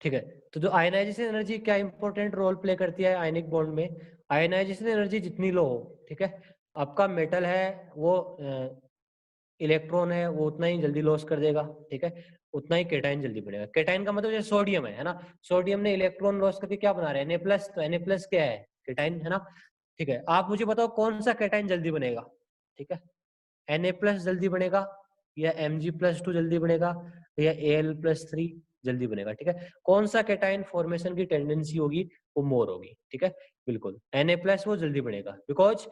ठीक है। तो जो आयनाइजेशन एनर्जी क्या इंपॉर्टेंट रोल प्ले करती है आयनिक बॉन्ड में, आयनाइजेशन एनर्जी जितनी लो हो, ठीक है, आपका मेटल है वो इलेक्ट्रॉन है वो उतना ही जल्दी लॉस कर देगा, ठीक है, उतना ही केटाइन जल्दी बनेगा। केटाइन का मतलब जैसे सोडियम है ना, सोडियम ने इलेक्ट्रॉन लॉस करके क्या बना रहे हैं, Na+, तो Na+ क्या है, केटाइन है ना। ठीक है, आप मुझे बताओ कौन सा केटाइन जल्दी बनेगा, ठीक है, Na+ जल्दी बनेगा या Mg+2 जल्दी बनेगा या Al+3 जल्दी बनेगा, ठीक है, कौन सा केटाइन फॉर्मेशन की टेंडेंसी होगी वो मोर होगी, ठीक है, बिल्कुल Na+ वो जल्दी बनेगा, बिकॉज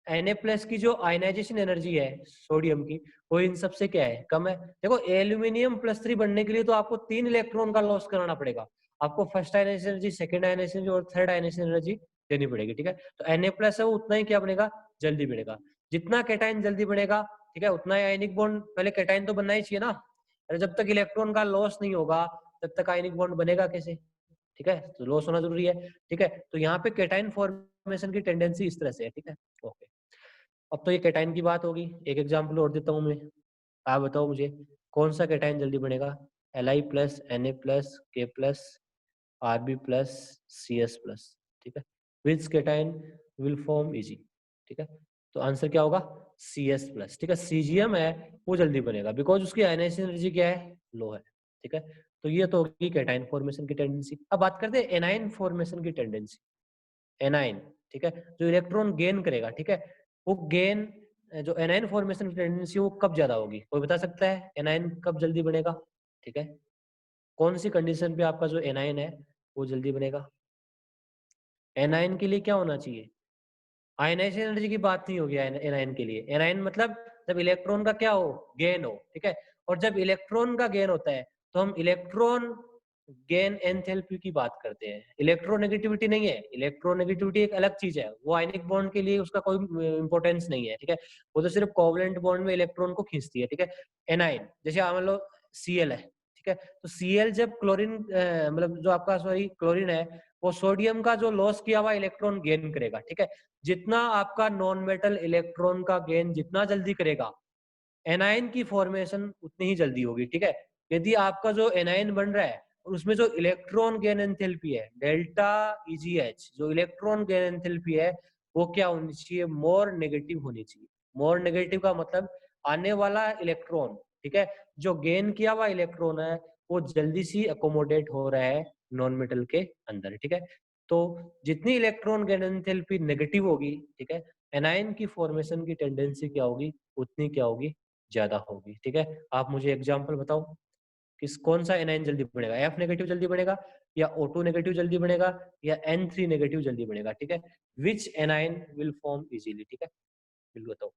Na+ की जो आयनाइजेशन एनर्जी है सोडियम की वो इन सबसे क्या है, कम है। देखो एल्यूमिनियम+3 बनने के लिए तो आपको 3 इलेक्ट्रॉन का लॉस कराना पड़ेगा, आपको first ionisation energy, second ionisation energy और थर्ड आयनाइजेशन एनर्जी देनी पड़ेगी, ठीक है। तो Na+ है वो उतना ही क्या बनेगा, जल्दी बनेगा। जितना केटाइन जल्दी बनेगा, ठीक है, उतना ही आयनिक बॉन्ड, पहले केटाइन तो बनना ही चाहिए ना, अरे जब तक इलेक्ट्रॉन का लॉस नहीं होगा तब तक आयनिक बॉन्ड बनेगा कैसे, ठीक है, तो लॉस होना जरूरी है, ठीक है। तो यहाँ पे केटाइन फॉर्मेशन की टेंडेंसी इस तरह से है, ठीक है, ओके। अब तो ये केटाइन की बात होगी, एक एग्जांपल और देता हूँ मैं, आप बताओ मुझे कौन सा केटाइन जल्दी बनेगा, Li+, Na+, K+, Rb+, Cs+, ठीक है, विच केटाइन विल फॉर्म इजी, ठीक है, तो आंसर क्या होगा, Cs+, ठीक है, Cgm है वो जल्दी बनेगा बिकॉज उसकी आयनाइजेशन एनर्जी क्या है, लो है, ठीक है। तो ये तो होगी केटाइन फॉर्मेशन की टेंडेंसी। अब बात करते हैं एनाइन फॉर्मेशन की टेंडेंसी। एनाइन, ठीक है, जो इलेक्ट्रॉन गेन करेगा, ठीक है, वो गेन, जो एनाइन फॉर्मेशन की टेंडेंसी वो कब ज्यादा होगी, कोई बता सकता है एनाइन कब जल्दी बनेगा, ठीक है, कौन सी कंडीशन पे आपका जो एनाइन है वो जल्दी बनेगा। एनाइन के लिए क्या होना चाहिए, आयनाइजेशन एनर्जी की बात नहीं होगी एनाइन के लिए, एनाइन मतलब जब इलेक्ट्रॉन का क्या हो, गेन हो, ठीक है, और जब इलेक्ट्रॉन का गेन होता है तो हम इलेक्ट्रॉन गेन एंथैल्पी की बात करते हैं, इलेक्ट्रोनेगेटिविटी नहीं है, इलेक्ट्रोनेगेटिविटी एक अलग चीज है, वो आयनिक बॉन्ड के लिए उसका कोई इंपॉर्टेंस नहीं है, ठीक है, वो तो सिर्फ कोवलेंट बॉन्ड में इलेक्ट्रॉन को खींचती है, ठीक है। एनाइन जैसे मान लो Cl है, ठीक है, तो Cl जब क्लोरीन मतलब जो आपका सॉरी क्लोरीन है वो सोडियम का जो लॉस किया हुआ इलेक्ट्रॉन गेन करेगा, ठीक है, जितना आपका नॉन मेटल इलेक्ट्रॉन का गेन जितना जल्दी करेगा एनाइन की फॉर्मेशन उतनी ही जल्दी होगी, ठीक है। यदि आपका जो एनाइन बन रहा है और उसमें जो इलेक्ट्रॉन गेन एंथैल्पी है डेल्टा EgH, जो इलेक्ट्रॉन गेन एंथैल्पी है वो क्या होनी चाहिए, मोर नेगेटिव होनी चाहिए। मोर नेगेटिव का मतलब आने वाला इलेक्ट्रॉन, ठीक है, जो गेन किया हुआ इलेक्ट्रॉन है वो जल्दी सी अकोमोडेट हो रहा है नॉन मेटल के अंदर, ठीक है। तो जितनी इलेक्ट्रॉन गेन एंथैल्पी नेगेटिव होगी, ठीक है, एनाइन की फॉर्मेशन की टेंडेंसी क्या होगी, उतनी क्या होगी, ज्यादा होगी, ठीक है। आप मुझे एग्जांपल बताओ किस कौन सा एनाइन जल्दी बनेगा, F नेगेटिव जल्दी बनेगा या O2 नेगेटिव जल्दी बनेगा या N3 नेगेटिव जल्दी बनेगा, ठीक है, विच एनाइन विल फॉर्म इजीली, ठीक है, बिल्कुल बताओ,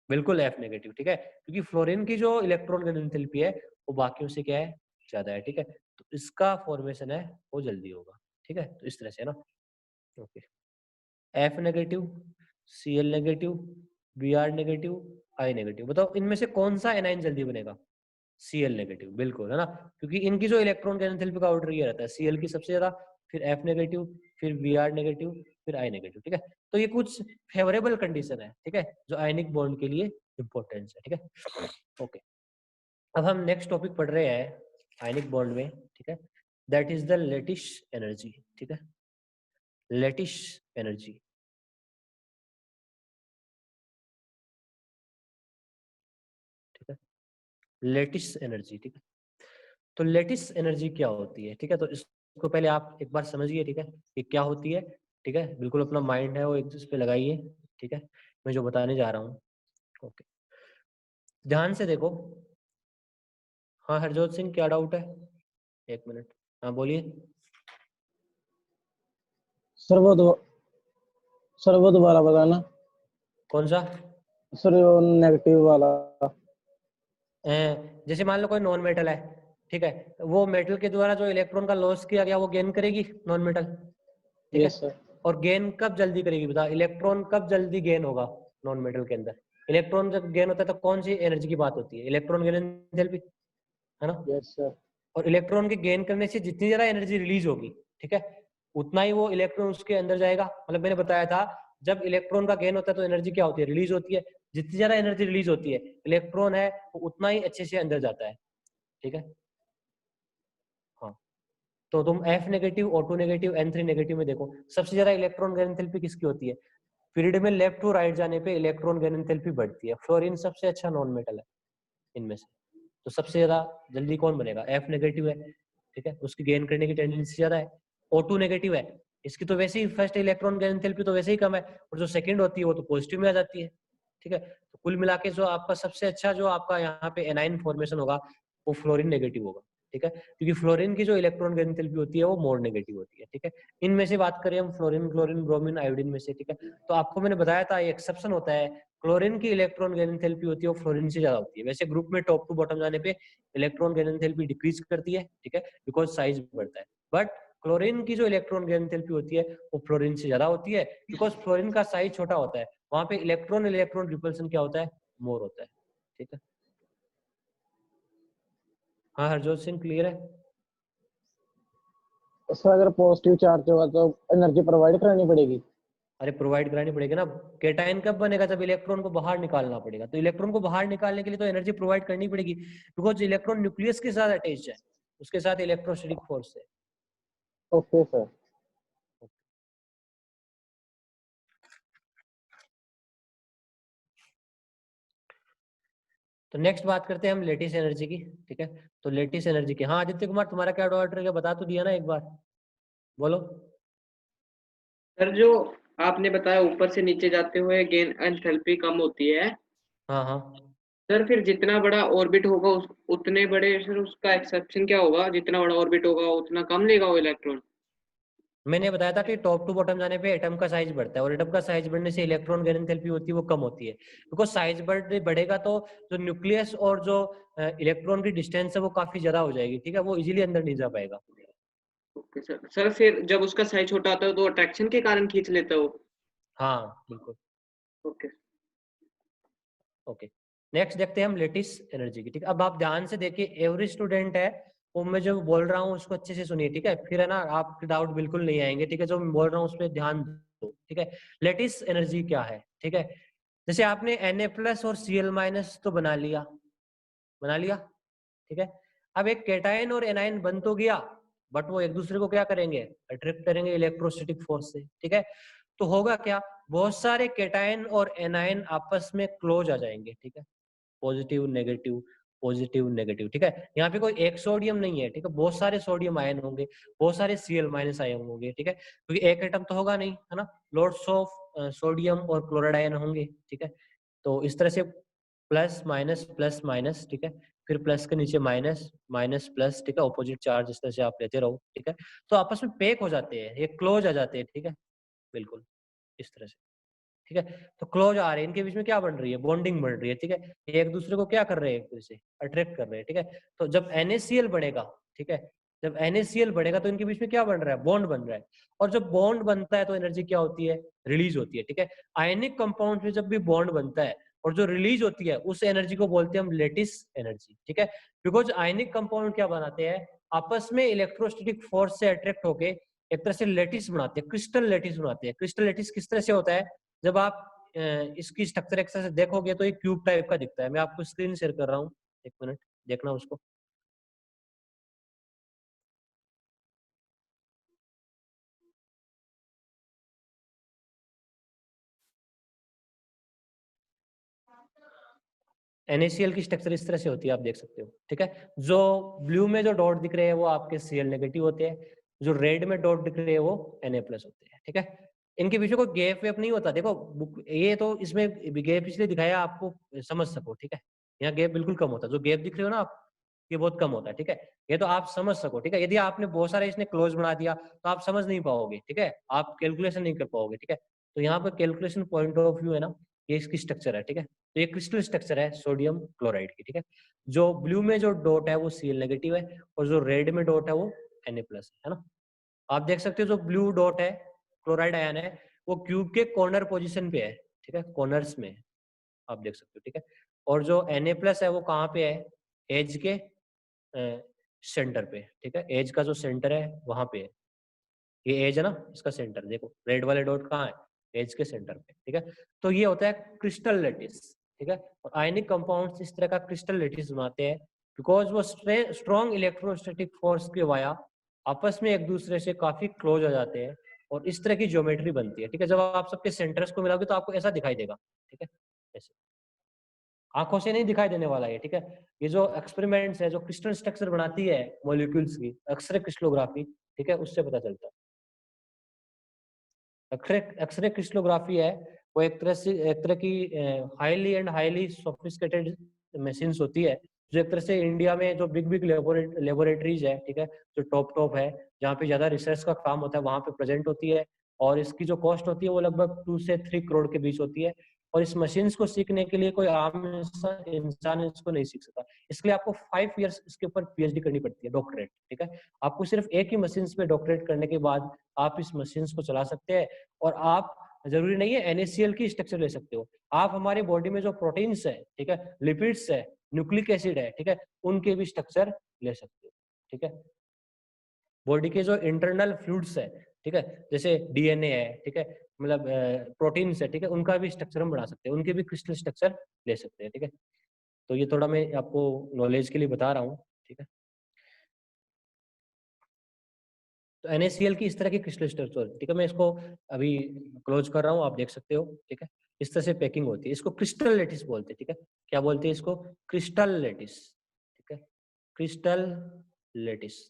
बिल्कुल F नेगेटिव, ठीक है, क्योंकि फ्लोरीन की जो इलेक्ट्रॉन गेन एंथैल्पी है वो बाकियों से क्या है, ज्यादा है, ठीक है, तो इसका फॉर्मेशन है वो जल्दी होगा, ठीक है, तो इस तरह से है ना, okay. F negative, Cl negative, Br negative, I negative, बताओ इनमें से कौन सा एनाइन जल्दी बनेगा, Cl नेगेटिव, बिल्कुल है ना, क्योंकि इनकी जो इलेक्ट्रॉन गेन एंथैल्पी का ऑर्डर ये रहता है, Cl की सबसे ज्यादा, फिर F नेगेटिव, फिर Br नेगेटिव, फिर I नेगेटिव, ठीक है। तो ये कुछ फेवरेबल कंडीशन है, ठीक है, जो आयनिक बॉन्ड के लिए इंपॉर्टेंस है, ठीक है, ओके। अब हम नेक्स्ट टॉपिक पढ़ रहे हैं आयनिक बॉन्ड में, ठीक है, that is the lattice energy, ठीक है, लैटिस एनर्जी, ठीक है, लैटिस एनर्जी, ठीक है। तो लैटिस एनर्जी क्या होती है, ठीक है, तो इसको पहले आप एक बार समझिए, ठीक है, कि क्या होती है, ठीक है, बिल्कुल अपना माइंड है वो एक इस पे लगाइए, ठीक है, मैं जो बताने जा रहा हूँ, ओके, ध्यान से देखो। हाँ हरजोत सिंह क्या डाउट है, एक मिनट, हाँ बोलिए। सर वो सर वो दोबारा बताना, कौन सा, सर वो नेगेटिव वाला। जैसे मान लो कोई नॉन मेटल है, ठीक है, वो मेटल के द्वारा जो इलेक्ट्रॉन का लॉस किया गया वो गेन करेगी नॉन मेटल, ठीक यस है, सर। और गेन कब जल्दी करेगी, बता, इलेक्ट्रॉन कब जल्दी गेन होगा नॉन मेटल के अंदर, इलेक्ट्रॉन जब गेन होता है तो कौन सी एनर्जी की बात होती है, इलेक्ट्रॉन गेन एंथैल्पी, है ना, यस सर। और इलेक्ट्रॉन के गेन करने से जितनी ज्यादा एनर्जी रिलीज होगी, ठीक है, उतना ही वो इलेक्ट्रॉन उसके अंदर जाएगा, मतलब मैंने बताया था जब इलेक्ट्रॉन का गेन होता है तो एनर्जी क्या होती है, रिलीज होती है, जितनी ज्यादा एनर्जी रिलीज होती है इलेक्ट्रॉन है वो उतना ही अच्छे से अंदर जाता है, ठीक है, हाँ, तो तुम F negative, O2 negative, N3 negative में देखो सबसे ज्यादा इलेक्ट्रॉन गैन एंथैल्पी किसकी होती है? पीरियड में लेफ्ट टू राइट जाने पे इलेक्ट्रॉन गैन एंथैल्पी बढ़ती है। फ्लोरीन सबसे अच्छा नॉन मेटल है इनमें से, तो सबसे ज्यादा जल्दी कौन बनेगा? F नेगेटिव है, ठीक है, उसकी गेन करने की टेंडेंसी ज्यादा है। O2 नेगेटिव है, इसकी तो वैसे ही फर्स्ट इलेक्ट्रॉन गैन एंथैल्पी तो वैसे ही कम है, और जो सेकंड होती है वो तो पॉजिटिव में आ जाती है, ठीक है। तो कुल मिला के जो आपका सबसे अच्छा जो आपका यहाँ पे एनाइन फॉर्मेशन होगा वो फ्लोरीन नेगेटिव होगा, ठीक है, क्योंकि फ्लोरीन की जो इलेक्ट्रॉन गैन एंथैल्पी होती है वो मोर नेगेटिव होती है, ठीक है। इनमें से बात करें हम फ्लोरीन, क्लोरीन, ब्रोमीन, आयोडीन में से, ठीक है। तो आपको मैंने बताया था एक्सेप्शन होता है, क्लोरीन की इलेक्ट्रॉन गैन एंथैल्पी होती है वो फ्लोरीन से ज्यादा होती है। वैसे ग्रुप में टॉप टू बॉटम जाने पे इलेक्ट्रॉन गैन एंथैल्पी डिक्रीज करती है, ठीक है, बिकॉज साइज बढ़ता है। बट क्लोरीन की जो इलेक्ट्रॉन गैन एंथैल्पी होती है वो फ्लोरीन से ज्यादा होती है, बिकॉज फ्लोरीन का साइज छोटा होता है, वहां पे इलेक्ट्रॉन इलेक्ट्रॉन रिपल्सन क्या होता है? मोर होता है, ठीक है। हाँ हरजोत सिंह, क्लियर है? सर अगर पॉजिटिव चार्ज होगा तो एनर्जी प्रोवाइड करानी पड़ेगी? अरे प्रोवाइड करानी पड़ेगी ना। केटाइन कब बनेगा? जब इलेक्ट्रॉन को बाहर निकालना पड़ेगा। तो इलेक्ट्रॉन को बाहर निकालने के लिए तो एनर्जी प्रोवाइड करनी पड़ेगी, बिकॉज इलेक्ट्रॉन न्यूक्लियस के साथ अटैच है, उसके साथ इलेक्ट्रोस्टैटिक फोर्स है। Okay sir. तो नेक्स्ट बात करते हैं हम लेटिस एनर्जी की, ठीक है। तो लेटिस एनर्जी की, हाँ आदित्य कुमार तुम्हारा क्या डाउट है, बता तो दिया ना एक बार, बोलो। सर जो आपने बताया ऊपर से नीचे जाते हुए गेन एंथैल्पी कम होती है, हाँ हाँ, सर फिर जितना बड़ा ऑर्बिट होगा उतने बड़े सर उसका एक्सेप्शन क्या होगा? जितना बड़ा ऑर्बिट होगा उतना कम लेगा वो इलेक्ट्रॉन? मैंने बताया था कि टॉप टू बॉटम जाने पे एटम का साइज बढ़ता है, और एटम का साइज बढ़ने से इलेक्ट्रॉन गैन एंथैल्पी होती है वो कम होती है, बिकॉज साइज बढ़ेगा तो जो न्यूक्लियस और जो इलेक्ट्रॉन की डिस्टेंस है वो काफी ज्यादा हो जाएगी, ठीक है, वो इजीली अंदर नहीं जा पाएगा। Okay sir. सर फिर जब उसका साइज छोटा होता है तो अट्रैक्शन के कारण खींच लेता है वो? हाँ बिल्कुल। ओके। ओके, नेक्स्ट देखते हैं हम लेटिस एनर्जी की, ठीक है। अब आप ध्यान से देखिए, एवरी स्टूडेंट है वो मैं जो बोल रहा हूँ उसको अच्छे से सुनिए, ठीक है, फिर है ना आपके डाउट बिल्कुल नहीं आएंगे, ठीक है। जो मैं बोल रहा हूँ उस पर ध्यान दो, ठीक है। लेटिस एनर्जी क्या है, ठीक है। जैसे आपने Na+ और Cl- तो बना लिया, बना लिया, ठीक है। अब एक केटायन और एनायन बन तो गया, बट वो एक दूसरे को क्या करेंगे? अट्रैक्ट करेंगे इलेक्ट्रोस्टैटिक फोर्स से, ठीक है। तो होगा क्या? बहुत सारे केटायन और एनायन आपस में क्लोज आ जाएंगे, ठीक है, पॉजिटिव नेगेटिव, पॉजिटिव नेगेटिव, ठीक है। यहाँ पे कोई एक सोडियम नहीं है, ठीक है, बहुत सारे सोडियम आयन होंगे, बहुत सारे Cl- आयन होंगे, ठीक है, क्योंकि एक एटम तो होगा नहीं, है ना, लॉट्स ऑफ सोडियम और क्लोराइड आयन होंगे, ठीक है। तो इस तरह से प्लस माइनस, ठीक है, फिर प्लस के नीचे माइनस, माइनस प्लस, ठीक है, ऑपोजिट चार्ज इस तरह से आप लेते रहो, ठीक है। तो आपस में पैक हो जाते हैं, ये क्लोज आ जाते हैं, ठीक है, बिल्कुल इस तरह से, ठीक है। तो क्लोज आ रहे हैं, इनके बीच में क्या बन रही है? बॉन्डिंग बन रही है, ठीक है, ये एक दूसरे को क्या कर रहे हैं? एक दूसरे से अट्रैक्ट कर रहे हैं, ठीक है। तो जब NaCl बढ़ेगा, ठीक है, जब NaCl बढ़ेगा तो इनके बीच में क्या बन रहा है? बॉन्ड बन रहा है, और जब बॉन्ड बनता है तो एनर्जी क्या होती है? रिलीज होती है, ठीक है। आयनिक कंपाउंड में जब भी बॉन्ड बनता है और जो रिलीज होती है उस एनर्जी को बोलते हैं हम लेटिस एनर्जी, ठीक है। बिकॉज आयनिक कंपाउंड क्या बनाते हैं? आपस में इलेक्ट्रोस्टैटिक फोर्स से अट्रैक्ट होके एक तरह से लेटिस बनाते हैं, क्रिस्टल लेटिस बनाते हैं। क्रिस्टल लेटिस किस तरह से होता है? जब आप इसकी स्ट्रक्चर एक तरह से देखोगे तो एक क्यूब टाइप का दिखता है। मैं आपको स्क्रीन शेयर कर रहा हूँ, एक मिनट देखना उसको। NaCl की स्ट्रक्चर इस तरह से होती है, आप देख सकते हो, ठीक है। जो ब्लू में जो डॉट दिख रहे हैं वो आपके Cl नेगेटिव होते हैं, जो रेड में डॉट दिख रहे हैं वो Na+ होते हैं, ठीक है। इनके पीछे कोई गैप वेप नहीं होता, देखो ये तो इसमें गैप इसलिए दिखाया आपको समझ सको, ठीक है। यहाँ गैप बिल्कुल कम होता है, जो गैप दिख रहे हो ना आप, ये बहुत कम होता है, ठीक है। ये तो आप समझ सको, ठीक है। यदि आपने बहुत सारे इसने क्लोज बना दिया तो आप समझ नहीं पाओगे, ठीक है, आप कैलकुलेशन नहीं कर पाओगे, ठीक है। तो यहाँ पर कैलकुलेशन पॉइंट ऑफ व्यू है ना, ये इसकी स्ट्रक्चर है, ठीक है। तो ये क्रिस्टल स्ट्रक्चर है सोडियम क्लोराइड की, ठीक है। जो ब्लू में जो डॉट है वो Cl नेगेटिव है, और जो रेड में डॉट है वो Na+ है ना। आप देख सकते हो जो ब्लू डॉट है, क्लोराइड आयन है, वो क्यूब के कॉर्नर पोजीशन पे है, ठीक है, कॉर्नर्स में है, आप देख सकते हो, ठीक है। और जो Na+ है वो कहाँ पे है? एज के सेंटर पे, ठीक है, एज का जो सेंटर है वहां पे है। ये एज है ना, इसका सेंटर देखो, रेड वाले डॉट कहाँ है? एज के सेंटर पे, ठीक है। तो ये होता है क्रिस्टल लेटिस, ठीक है। और आयनिक कंपाउंड्स इस तरह का क्रिस्टल लेटिस बनाते हैं बिकॉज वो स्ट्रॉन्ग इलेक्ट्रोस्टैटिक फोर्स के वाया आपस में एक दूसरे से काफी क्लोज हो जाते हैं और इस तरह की ज्योमेट्री बनती है, ठीक है। जब आप सबके सेंटर्स को मिलाओगे तो आपको ऐसा दिखाई देगा, ठीक है, ऐसे आंखों से नहीं दिखाई देने वाला है, ठीक है। ये जो एक्सपेरिमेंट्स है, जो क्रिस्टल स्ट्रक्चर बनाती है मॉलिक्यूल्स की, एक्सरे क्रिस्टलोग्राफी, ठीक है, उससे पता चलता है। एक्सरे क्रिस्टलोग्राफी है वो एक तरह की highly and highly sophisticated machines होती है, जो एक तरह से इंडिया में जो बिग बिग लेबोरेटरीज है, ठीक है, जो टॉप है, जहाँ पे ज्यादा रिसर्च का काम होता है, वहाँ पे प्रेजेंट होती है। और इसकी जो कॉस्ट होती है वो लगभग 2 से 3 करोड़ के बीच होती है। और इस मशीन्स को सीखने के लिए कोई आम इंसान इसको नहीं सीख सकता। इसके लिए आपको 5 इयर्स इसके ऊपर पीएचडी करनी पड़ती है, डॉक्टरेट, ठीक है। आपको सिर्फ एक ही मशीन्स पे डॉक्टरेट करने के बाद आप इस मशीन्स को चला सकते हैं। और आप जरूरी नहीं है NaCl की स्ट्रक्चर ले सकते हो, आप हमारी बॉडी में जो प्रोटीन्स है, ठीक है, लिपिड्स है, न्यूक्लिक एसिड है, ठीक है, उनके भी स्ट्रक्चर ले सकते हो, ठीक है। बॉडी के जो इंटरनल फ्लूइड्स है, ठीक है, जैसे DNA है, ठीक है, मतलब प्रोटीन्स है, ठीक है, उनका भी स्ट्रक्चर हम बना सकते हैं, उनके भी क्रिस्टल स्ट्रक्चर ले सकते हैं, ठीक है। तो ये थोड़ा मैं आपको नॉलेज के लिए बता रहा हूँ, ठीक है। तो NaCl की इस तरह की क्रिस्टल स्ट्रक्चर, ठीक है, मैं इसको अभी क्लोज कर रहा हूँ, आप देख सकते हो, ठीक है। इस तरह से पैकिंग होती है, इसको क्रिस्टल लेटिस बोलते हैं, ठीक है। क्या बोलते हैं इसको? क्रिस्टल लेटिस, ठीक है, क्रिस्टल लेटिस।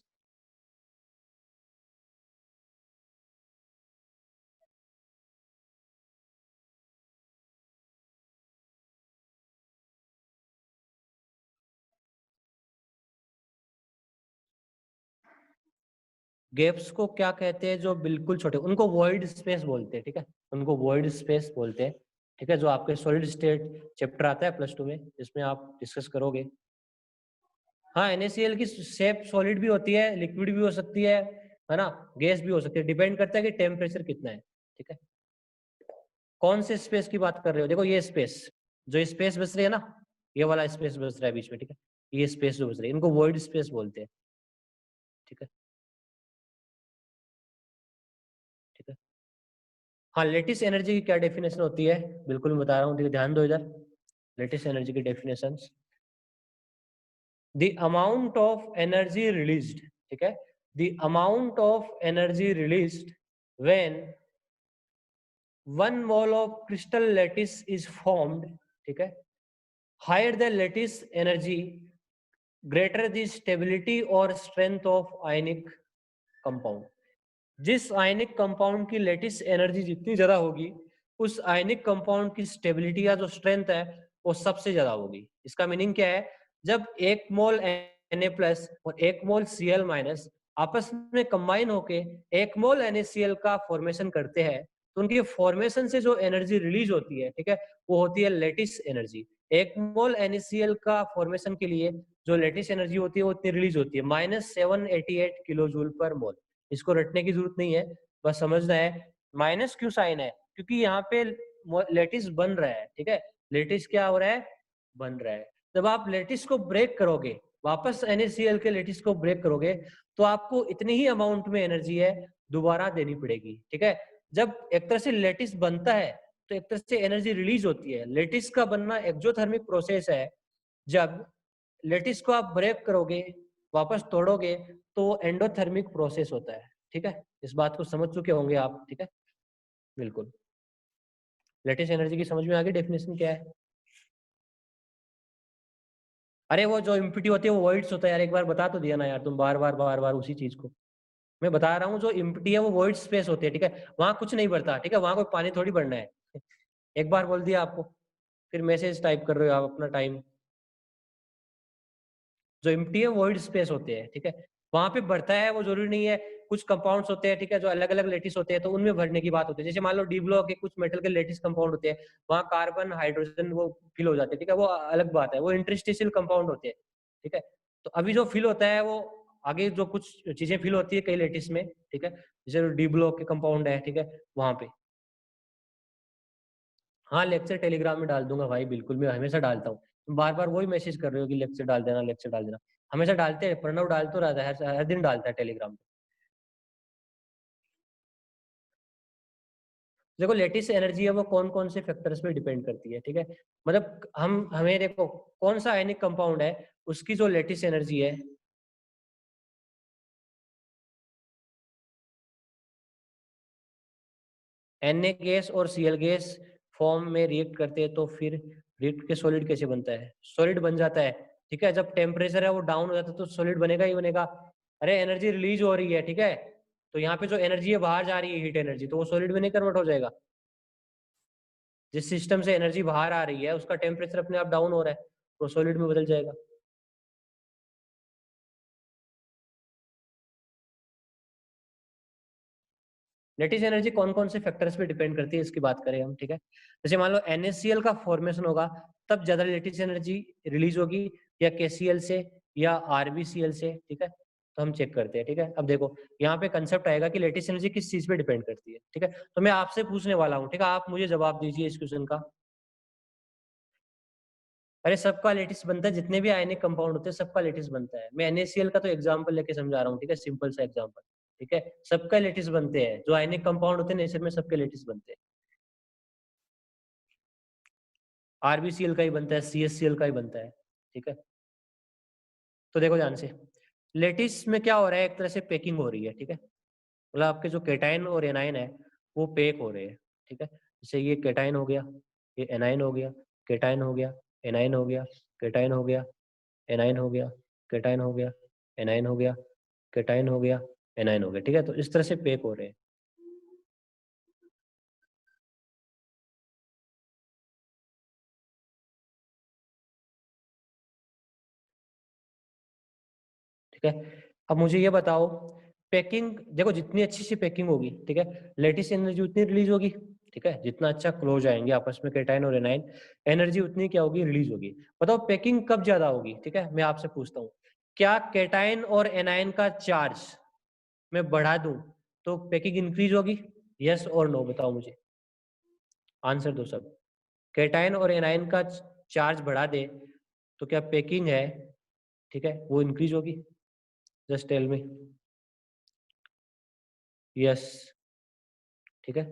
गैप्स को क्या कहते हैं? जो बिल्कुल छोटे, उनको वॉइड स्पेस बोलते हैं, ठीक है, उनको वॉइड स्पेस बोलते हैं, ठीक है। जो आपके सॉलिड स्टेट चैप्टर आता है +2 में, जिसमें आप डिस्कस करोगे। हाँ, NaCl की शेप सॉलिड भी होती है, लिक्विड भी हो सकती है ना, गैस भी हो सकती है, डिपेंड करता है कि टेम्परेचर कितना है, ठीक है। कौन से स्पेस की बात कर रहे हो? देखो ये स्पेस, जो स्पेस बच रही है ना, ये वाला स्पेस बच रहा है बीच में, ठीक है, ये स्पेस जो बच रही है, इनको वॉइड स्पेस बोलते हैं, ठीक है, ठीक है। हाँ, लेटिस एनर्जी की क्या डेफिनेशन होती है, बिल्कुल मैं बता रहा हूँ, ठीक है, ध्यान दो इधर। लेटिस एनर्जी की definition, the amount of energy released, ठीक है, the amount of energy released when 1 mole of crystal lattice is formed, ठीक है, higher the lattice energy, greater the stability और strength of ionic compound। जिस ionic compound की lattice energy जितनी ज्यादा होगी, उस आयनिक कंपाउंड की स्टेबिलिटी या जो स्ट्रेंथ है वो सबसे ज्यादा होगी। इसका मीनिंग क्या है? जब 1 मोल Na+ और 1 मोल Cl- आपस में कंबाइन होके 1 मोल NaCl का फॉर्मेशन करते हैं, तो उनकी फॉर्मेशन से जो एनर्जी रिलीज होती है, ठीक है, वो होती है लेटिस एनर्जी। 1 मोल NaCl का फॉर्मेशन के लिए जो लेटिस एनर्जी होती है वो इतनी रिलीज होती है, -788 किलो जूल पर मोल। इसको रटने की जरूरत नहीं है, बस समझना है माइनस क्यों साइन है, क्योंकि यहाँ पे लेटिस बन रहा है, ठीक है, लेटिस क्या हो रहा है? बन रहा है। जब आप लेटिस को ब्रेक करोगे, वापस NaCl के लेटिस को ब्रेक करोगे, तो आपको इतनी ही अमाउंट में एनर्जी है दोबारा देनी पड़ेगी, ठीक है। जब एक तरह से लेटिस बनता है तो एक तरह से एनर्जी रिलीज होती है। लेटिस का बनना एक्सोथर्मिक प्रोसेस है। जब लेटिस को आप ब्रेक करोगे, वापस तोड़ोगे, तो एंडोथर्मिक प्रोसेस होता है, ठीक है। इस बात को समझ चुके होंगे आप, ठीक है, बिल्कुल। लेटिस एनर्जी की समझ में आ गई डेफिनेशन क्या है? अरे वो जो इम्पिटी होती है वो वॉइड्स होता है यार, एक बार बता तो दिया ना यार, तुम बार बार उसी चीज को। मैं बता रहा हूँ, जो इम्पिटी है वो वॉइड स्पेस होती है, ठीक है, वहां कुछ नहीं बढ़ता, ठीक है, वहां कोई पानी थोड़ी बढ़ना है। एक बार बोल दिया आपको, फिर मैसेज टाइप कर रहे हो आप अपना टाइम। जो एम्प्टी है वॉइड स्पेस होते हैं, ठीक है, वहां पे बढ़ता है, वो जरूरी नहीं है। कुछ कंपाउंड्स होते हैं, ठीक है, जो अलग अलग लेटिस होते हैं, तो उनमें भरने की बात होती है। जैसे मान लो डी ब्लॉक के कुछ मेटल के लेटिस कंपाउंड होते हैं, वहाँ कार्बन हाइड्रोजन वो फिल हो जाते हैं, ठीक है, वो अलग बात है, वो इंटरस्टिशियल कंपाउंड होते हैं, ठीक है। तो अभी जो फिल होता है वो आगे जो कुछ चीजें फिल होती है कई लेटिस में, ठीक है, जैसे डी ब्लॉक के कंपाउंड है, ठीक है, वहां पे। हाँ, लेक्चर टेलीग्राम में डाल दूंगा भाई, बिल्कुल, मैं हमेशा डालता हूँ। तुम बार बार वही मैसेज कर रहे हो कि लेक्चर डाल देना, लेक्चर डाल देना। हमेशा डालते हैं, प्रणव डाल तो रहता है, हर दिन डालता है टेलीग्राम पे। देखो लेटिस एनर्जी है वो कौन कौन से फैक्टर्स पे डिपेंड करती है, ठीक है, मतलब हमें देखो कौन सा आयनिक कंपाउंड है, उसकी जो लेटिस एनर्जी है, Na गैस और Cl गैस फॉर्म में रिएक्ट करते हैं तो फिर रिएक्ट के सॉलिड कैसे बनता है? सॉलिड बन जाता है, ठीक है। जब टेम्परेचर है वो डाउन हो जाता है तो सॉलिड बनेगा ही बनेगा। अरे एनर्जी रिलीज हो रही है, ठीक है, तो यहाँ पे जो एनर्जी है बाहर जा रही है, हीट एनर्जी, तो वो सॉलिड में नहीं कन्वर्ट हो जाएगा। जिस सिस्टम से एनर्जी बाहर आ रही है उसका टेम्परेचर अपने आप डाउन हो रहा है तो सॉलिड में बदल जाएगा। लेटिस एनर्जी कौन कौन से फैक्टर्स पे डिपेंड करती है इसकी बात करें हम, ठीक है। जैसे मान लो NaCl का फॉर्मेशन होगा तब ज्यादा लेटिस एनर्जी रिलीज होगी, या KCl से या RbCl से, ठीक है। तो हम चेक करते हैं, ठीक है। अब देखो यहाँ पे कंसेप्ट आएगा कि लेटिस एनर्जी किस चीज पे डिपेंड करती है, ठीक है। तो मैं आपसे पूछने वाला हूँ, ठीक है, आप मुझे जवाब दीजिए इस क्वेश्चन का। अरे सबका लेटिस बनता है, जितने भी आयनिक कंपाउंड होते हैं सबका लेटिस बनता है। मैं NaCl का तो एग्जांपल लेके समझा रहा हूँ, ठीक है, सिंपल सा एग्जांपल, ठीक है। सबका लेटिस बनते हैं, जो आयनिक कंपाउंड होते हैं नेचर में सबके लेटिस बनते हैं। RbCl का ही बनता है, CHCl का ही बनता है, ठीक है। तो देखो ध्यान से, लेटिस में क्या हो रहा है, एक तरह से पैकिंग हो रही है, ठीक है। मतलब आपके जो केटाइन और एनाइन है वो पैक हो रहे हैं, ठीक है। जैसे ये केटाइन हो गया, ये एनाइन हो गया, केटाइन हो गया, एनाइन हो गया, केटाइन हो गया, एनाइन हो गया, केटाइन हो गया, एनाइन हो गया, केटाइन हो गया, एनाइन हो गया, ठीक है। तो इस तरह से पैक हो रहे हैं। ठीक है। अब मुझे ये बताओ, पैकिंग देखो जितनी अच्छी सी पैकिंग होगी, ठीक है, लेटिस एनर्जी उतनी रिलीज होगी, ठीक है। जितना अच्छा क्लोज आएंगे आपस में केटाइन और एनाइन, एनर्जी उतनी क्या होगी, रिलीज होगी। बताओ पैकिंग कब ज्यादा होगी, ठीक है। मैं आपसे पूछता हूँ, क्या केटाइन और एनाइन का चार्ज मैं बढ़ा दूं तो पैकिंग इंक्रीज होगी? यस और नो बताओ मुझे, आंसर दो सब। केटाइन और एनाइन का चार्ज बढ़ा दे तो क्या पैकिंग है, ठीक है, वो इंक्रीज होगी? Just tell me. यस, ठीक है।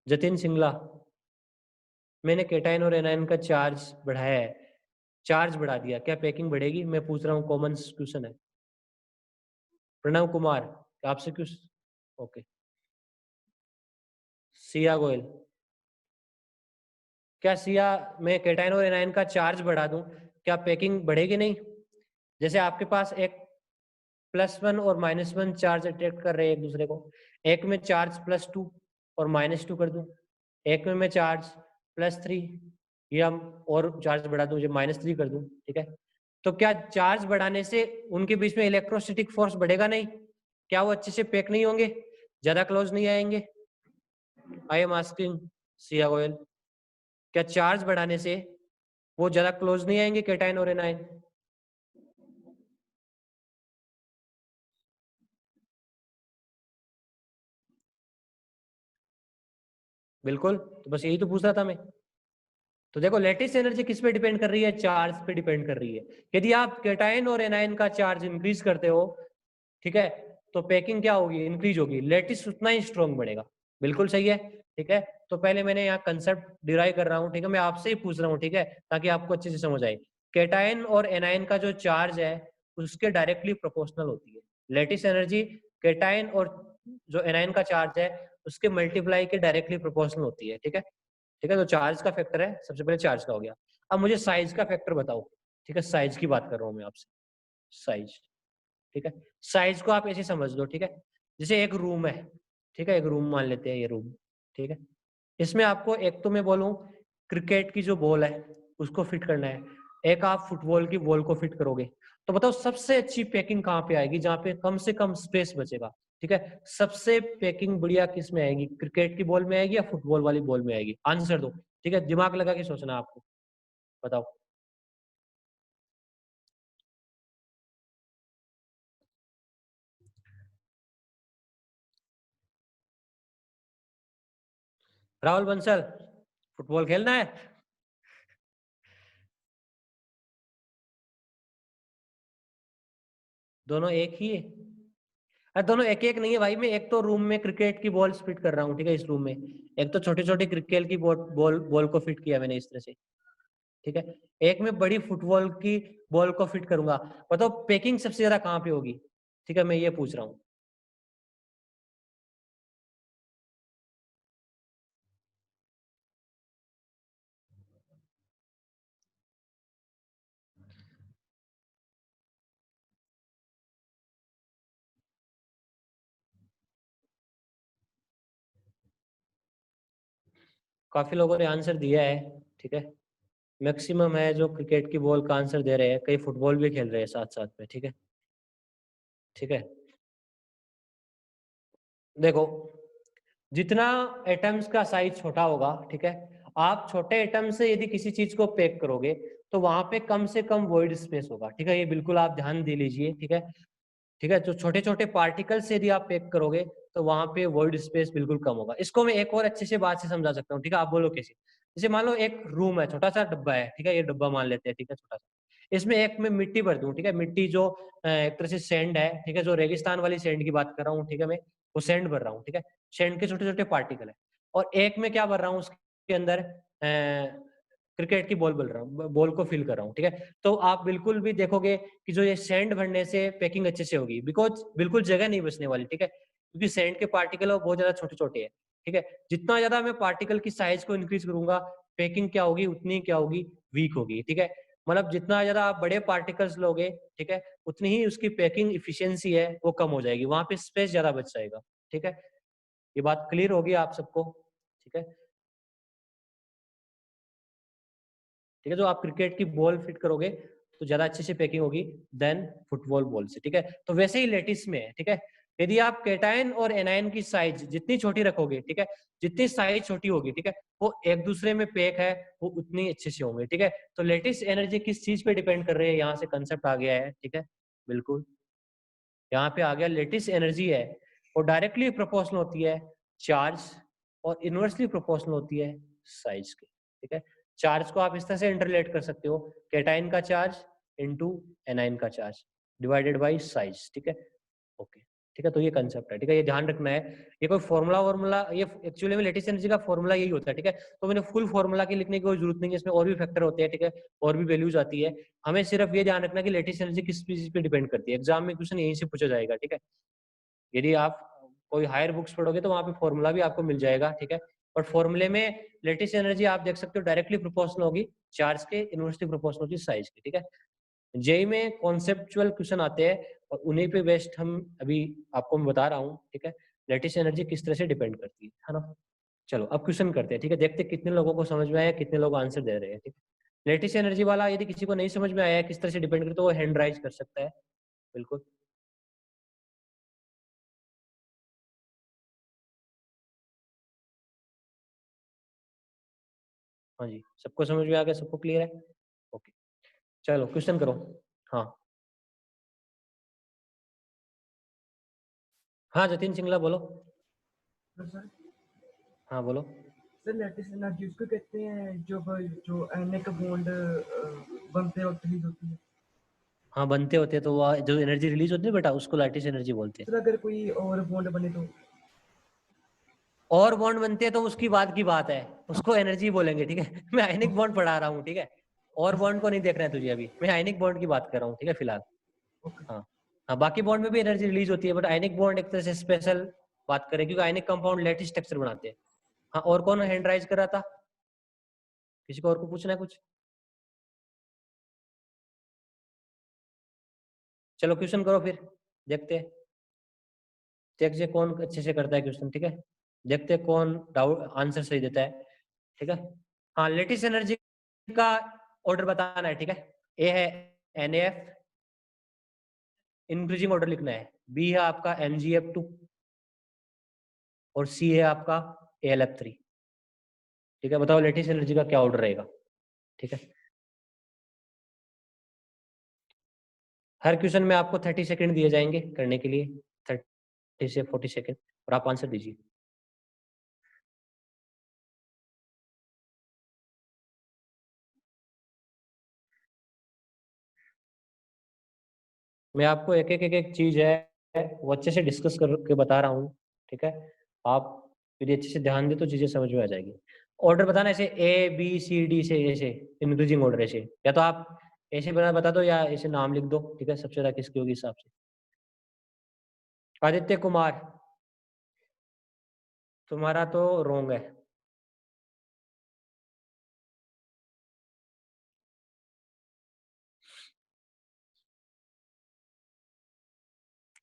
जतिन सिंगला, मैंने केटाइन और एनाइन का चार्ज बढ़ाया है, चार्ज बढ़ा दिया, क्या पैकिंग बढ़ेगी? मैं पूछ रहा हूँ, कॉमन क्वेश्चन है। प्रणव कुमार, आपसे क्यों? ओके। सिया गोयल, क्या सिया मैं केटाइन और एनाइन का चार्ज बढ़ा दूं क्या पैकिंग बढ़ेगी? नहीं। जैसे आपके पास एक +1 और -1 चार्ज अट्रैक्ट कर रहे हैं एक दूसरे को, एक में चार्ज +2 और -2 कर दूं, एक में मैं चार्ज +3 या और चार्ज बढ़ा दूं, जो -3 कर दूं, ठीक है। तो क्या चार्ज बढ़ाने से उनके बीच में इलेक्ट्रोस्टैटिक फोर्स बढ़ेगा? नहीं। क्या वो अच्छे से पैक नहीं होंगे, ज्यादा क्लोज नहीं आएंगे? I am asking Siya Goyal, क्या चार्ज बढ़ाने से वो ज्यादा क्लोज नहीं आएंगे केटाइन और एनाइन? बिल्कुल, तो बस यही तो पूछ रहा था मैं। तो देखो लेटिस एनर्जी किस पे डिपेंड कर रही है, चार्ज पे डिपेंड कर रही है। यदि आप केटाइन और एनाइन का चार्ज इंक्रीज करते हो, ठीक है, तो पैकिंग क्या होगी, इंक्रीज होगी, लेटिस उतना ही स्ट्रॉन्ग बनेगा। बिल्कुल सही है, ठीक है। तो पहले मैंने यहाँ कंसेप्ट डिराइव कर रहा हूँ, ठीक है, मैं आपसे ही पूछ रहा हूँ, ठीक है, ताकि आपको अच्छे से समझ आए। केटाइन और एनाइन का जो चार्ज है उसके डायरेक्टली प्रोपोर्शनल होती है लेटिस एनर्जी। केटाइन और जो एनाइन का चार्ज है उसके मल्टीप्लाई के डायरेक्टली प्रोपोर्शनल होती है, ठीक है। ठीक है, तो चार्ज का फैक्टर है, सबसे पहले चार्ज का हो गया। अब मुझे साइज का फैक्टर बताओ, ठीक है, साइज की बात कर रहा हूँ मैं आपसे, साइज, ठीक है। साइज को आप ऐसे समझ लो, ठीक है, जैसे एक रूम है, ठीक है, एक रूम मान लेते हैं, ये रूम, ठीक है। इसमें आपको एक तो मैं बोलूं क्रिकेट की जो बॉल है उसको फिट करना है, एक आप फुटबॉल की बॉल को फिट करोगे, तो बताओ सबसे अच्छी पैकिंग कहाँ पे आएगी, जहाँ पे कम से कम स्पेस बचेगा? ठीक है, सबसे पैकिंग बढ़िया किस में आएगी, क्रिकेट की बॉल में आएगी या फुटबॉल वाली बॉल में आएगी? आंसर दो, ठीक है, दिमाग लगा के सोचना आपको, बताओ। राहुल बंसल, फुटबॉल खेलना है? दोनों एक ही है? अरे दोनों एक एक नहीं है भाई, मैं एक तो रूम में क्रिकेट की बॉल फिट कर रहा हूँ, ठीक है, इस रूम में एक तो छोटे छोटे क्रिकेट की बॉल बॉल बॉल को फिट किया मैंने इस तरह से, ठीक है। एक में बड़ी फुटबॉल की बॉल को फिट करूंगा, बताओ पैकिंग सबसे ज्यादा कहाँ पे होगी? ठीक है, मैं ये पूछ रहा हूँ। काफी लोगों ने आंसर दिया है, ठीक है। मैक्सिमम है जो क्रिकेट की बॉल का आंसर दे रहे हैं, कई फुटबॉल भी खेल रहे हैं साथ साथ में, ठीक है। ठीक है, देखो जितना एटम्स का साइज छोटा होगा, ठीक है, आप छोटे एटम से यदि किसी चीज को पैक करोगे तो वहां पे कम से कम वॉइड स्पेस होगा, ठीक है। ये बिल्कुल आप ध्यान दे लीजिए, ठीक है। ठीक है, तो छोटे छोटे पार्टिकल से यदि आप पैक करोगे तो वहां पे वॉइड स्पेस बिल्कुल कम होगा। इसको मैं एक और अच्छे से बात से समझा सकता हूँ, ठीक है। आप बोलो कैसे? जैसे मान लो एक रूम है, छोटा सा डब्बा है, ठीक है, ये डब्बा मान लेते हैं, ठीक है, छोटा सा। इसमें एक में मिट्टी भर दूं, ठीक है, मिट्टी जो एक तरह से सैंड है, ठीक है, जो रेगिस्तान वाली सैंड की बात कर रहा हूँ, ठीक है, मैं वो सैंड भर रहा हूँ, ठीक है। सैंड के छोटे छोटे पार्टिकल है, और एक में क्या भर रहा हूँ, उसके अंदर क्रिकेट की बॉल भर रहा हूँ, बॉल को फिल कर रहा हूँ, ठीक है। तो आप बिल्कुल भी देखोगे कि जो ये सैंड भरने से पैकिंग अच्छे से होगी, बिकॉज बिल्कुल जगह नहीं बचने वाली, ठीक है, क्योंकि सैंड के पार्टिकल बहुत ज्यादा छोटे छोटे हैं, ठीक है। जितना ज्यादा मैं पार्टिकल की साइज को इंक्रीज करूंगा, पैकिंग क्या होगी, उतनी क्या होगी, वीक होगी, ठीक है। मतलब जितना ज्यादा आप बड़े पार्टिकल्स लोगे, ठीक है, उतनी ही उसकी पैकिंग इफिशियंसी है वो कम हो जाएगी, वहां पे स्पेस ज्यादा बच जाएगा, ठीक है। ये बात क्लियर होगी आप सबको, ठीक है। ठीक है, जो आप क्रिकेट की बॉल फिट करोगे तो ज्यादा अच्छे से पैकिंग होगी देन फुटबॉल बॉल से, ठीक है। तो वैसे ही लेटिस में है, ठीक है। यदि आप कैटायन और एनायन की साइज जितनी छोटी रखोगे, ठीक है, जितनी साइज छोटी होगी, ठीक है, वो एक दूसरे में पैक है, वो उतनी अच्छे से होंगे, ठीक है। तो लेटिस एनर्जी किस चीज पे डिपेंड कर रही है, यहाँ से कंसेप्ट आ गया है, ठीक है। बिल्कुल यहाँ पे आ गया, लेटिस एनर्जी है वो डायरेक्टली प्रोपोर्शनल होती है चार्ज, और इनवर्सली प्रोपोर्शनल होती है साइज के, ठीक है। चार्ज को आप इस तरह से इंटरलेट कर सकते हो, कैटाइन का चार्ज इनटू एनाइन का चार्ज डिवाइडेड बाय साइज, ठीक है। ओके, ठीक है, तो ये कंसेप्ट है, ठीक है, ये ध्यान रखना है। ये कोई फॉर्मूला वॉर्मूला, ये एक्चुअली में लेटिस एनर्जी का फॉर्मूला यही होता है, ठीक है। तो मैंने फुल फॉर्मूला की लिखने की कोई जरूरत नहीं है, इसमें और भी फैक्टर होते हैं, ठीक है, और भी वैल्यूज आती है। हमें सिर्फ ये ध्यान रखना कि लेटिस एनर्जी किस चीज पे डिपेंड करती है। एग्जाम में क्वेश्चन यहीं से पूछा जाएगा, ठीक है। यदि आप कोई हायर बुक्स पढ़ोगे तो वहां पे फॉर्मूला भी आपको मिल जाएगा, ठीक है। और फॉर्मूले में लेटिस एनर्जी आप देख सकते हो डायरेक्टली प्रोपोर्शनल होगी चार्ज के, इनवर्सली प्रोपोर्शनल होगी साइज के, ठीक है। जेई में कॉन्सेप्चुअल क्वेश्चन आते हैं और उन्हीं पे बेस्ड हम अभी आपको मैं बता रहा हूँ, ठीक है, लेटिस एनर्जी किस तरह से डिपेंड करती है ना। चलो अब क्वेश्चन करते हैं, ठीक है, देखते हैं कितने लोगों को समझ में आया, कितने लोग आंसर दे रहे हैं, ठीक है। लेटिस एनर्जी वाला यदि किसी को नहीं समझ में आया किस तरह से डिपेंड करता है तो वो हैंड राइज कर सकता है, बिल्कुल। हाँ जी, सबको समझ में आ गया, सबको क्लियर है? ओके, चलो क्वेश्चन करो। हाँ हाँ, जतिन सिंगला बोलो। तो सर हाँ बोलो। सर लैटिस एनर्जी उसको कहते हैं जो जो एन का बॉन्ड बनते वक्त रिलीज होती है। हाँ बनते होते हैं तो वो जो एनर्जी रिलीज होती है बेटा उसको लैटिस एनर्जी बोलते हैं। सर अगर कोई और बॉन्ड बने तो और बॉन्ड बनते हैं तो उसकी बात की बात है, उसको एनर्जी बोलेंगे, ठीक है। मैं आयनिक बॉन्ड पढ़ा रहा हूँ, ठीक है। और बॉन्ड को नहीं देख रहा है तुझे अभी, मैं आयनिक बॉन्ड की बात कर रहा हूँ, ठीक है, फिलहाल। ओके हाँ हाँ, बाकी बॉन्ड में भी एनर्जी रिलीज होती है, बट आयनिक बॉन्ड एक तरह से स्पेशल बात करें क्योंकि आयनिक कंपाउंड लैटिस स्ट्रक्चर बनाते हैं। हाँ, और कौन हैंड राइज कर रहा था? किसी को और को पूछना है कुछ? चलो क्वेश्चन करो फिर, देखते हैं, देखते हैं कौन अच्छे से करता है क्वेश्चन, ठीक है। देखते हैं कौन डाउट आंसर सही देता है, ठीक है। हाँ, लेटिस एनर्जी का ऑर्डर बताना है, ठीक है। ए है NAF, इंक्रीजिंग ऑर्डर लिखना है। बी है आपका MgF2 और सी है आपका AlF3, ठीक है। बताओ लेटिस एनर्जी का क्या ऑर्डर रहेगा, ठीक है। हर क्वेश्चन में आपको 30 सेकंड दिए जाएंगे करने के लिए, 30 से 40 सेकंड, और आप आंसर दीजिए। मैं आपको एक चीज है वो अच्छे से डिस्कस करके बता रहा हूँ, ठीक है। आप यदि अच्छे से ध्यान दे तो चीजें समझ में आ जाएगी। ऑर्डर बताना ऐसे ABCD से, ऐसे इंक्रीजिंग ऑर्डर ऐसे, या तो आप ऐसे बता दो या ऐसे नाम लिख दो, ठीक है, सबसे ज्यादा किसकी होगी हिसाब से। आदित्य कुमार, तुम्हारा तो रोंग है।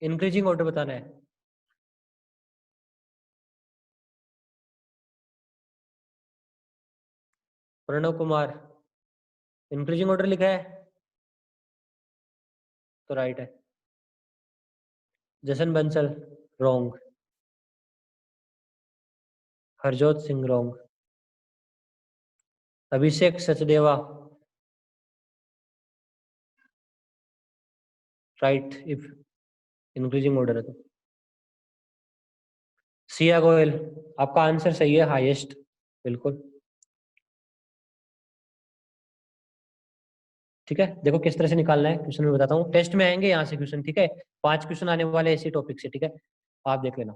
इंक्रीजिंग ऑर्डर बताना है। प्रणव कुमार, इंक्रीजिंग ऑर्डर लिखा है तो राइट है। Jashan Bansal wrong. Harjot Singh wrong. Abhishek Sachdeva right if increasing order है तो। सिया गोयल, आपका आंसर सही है, हाईएस्ट, बिल्कुल ठीक है। देखो किस तरह से निकालना है क्वेश्चन में बताता हूँ, टेस्ट में आएंगे यहाँ से क्वेश्चन, ठीक है। 5 क्वेश्चन आने वाले इसी टॉपिक से, ठीक है, आप देख लेना।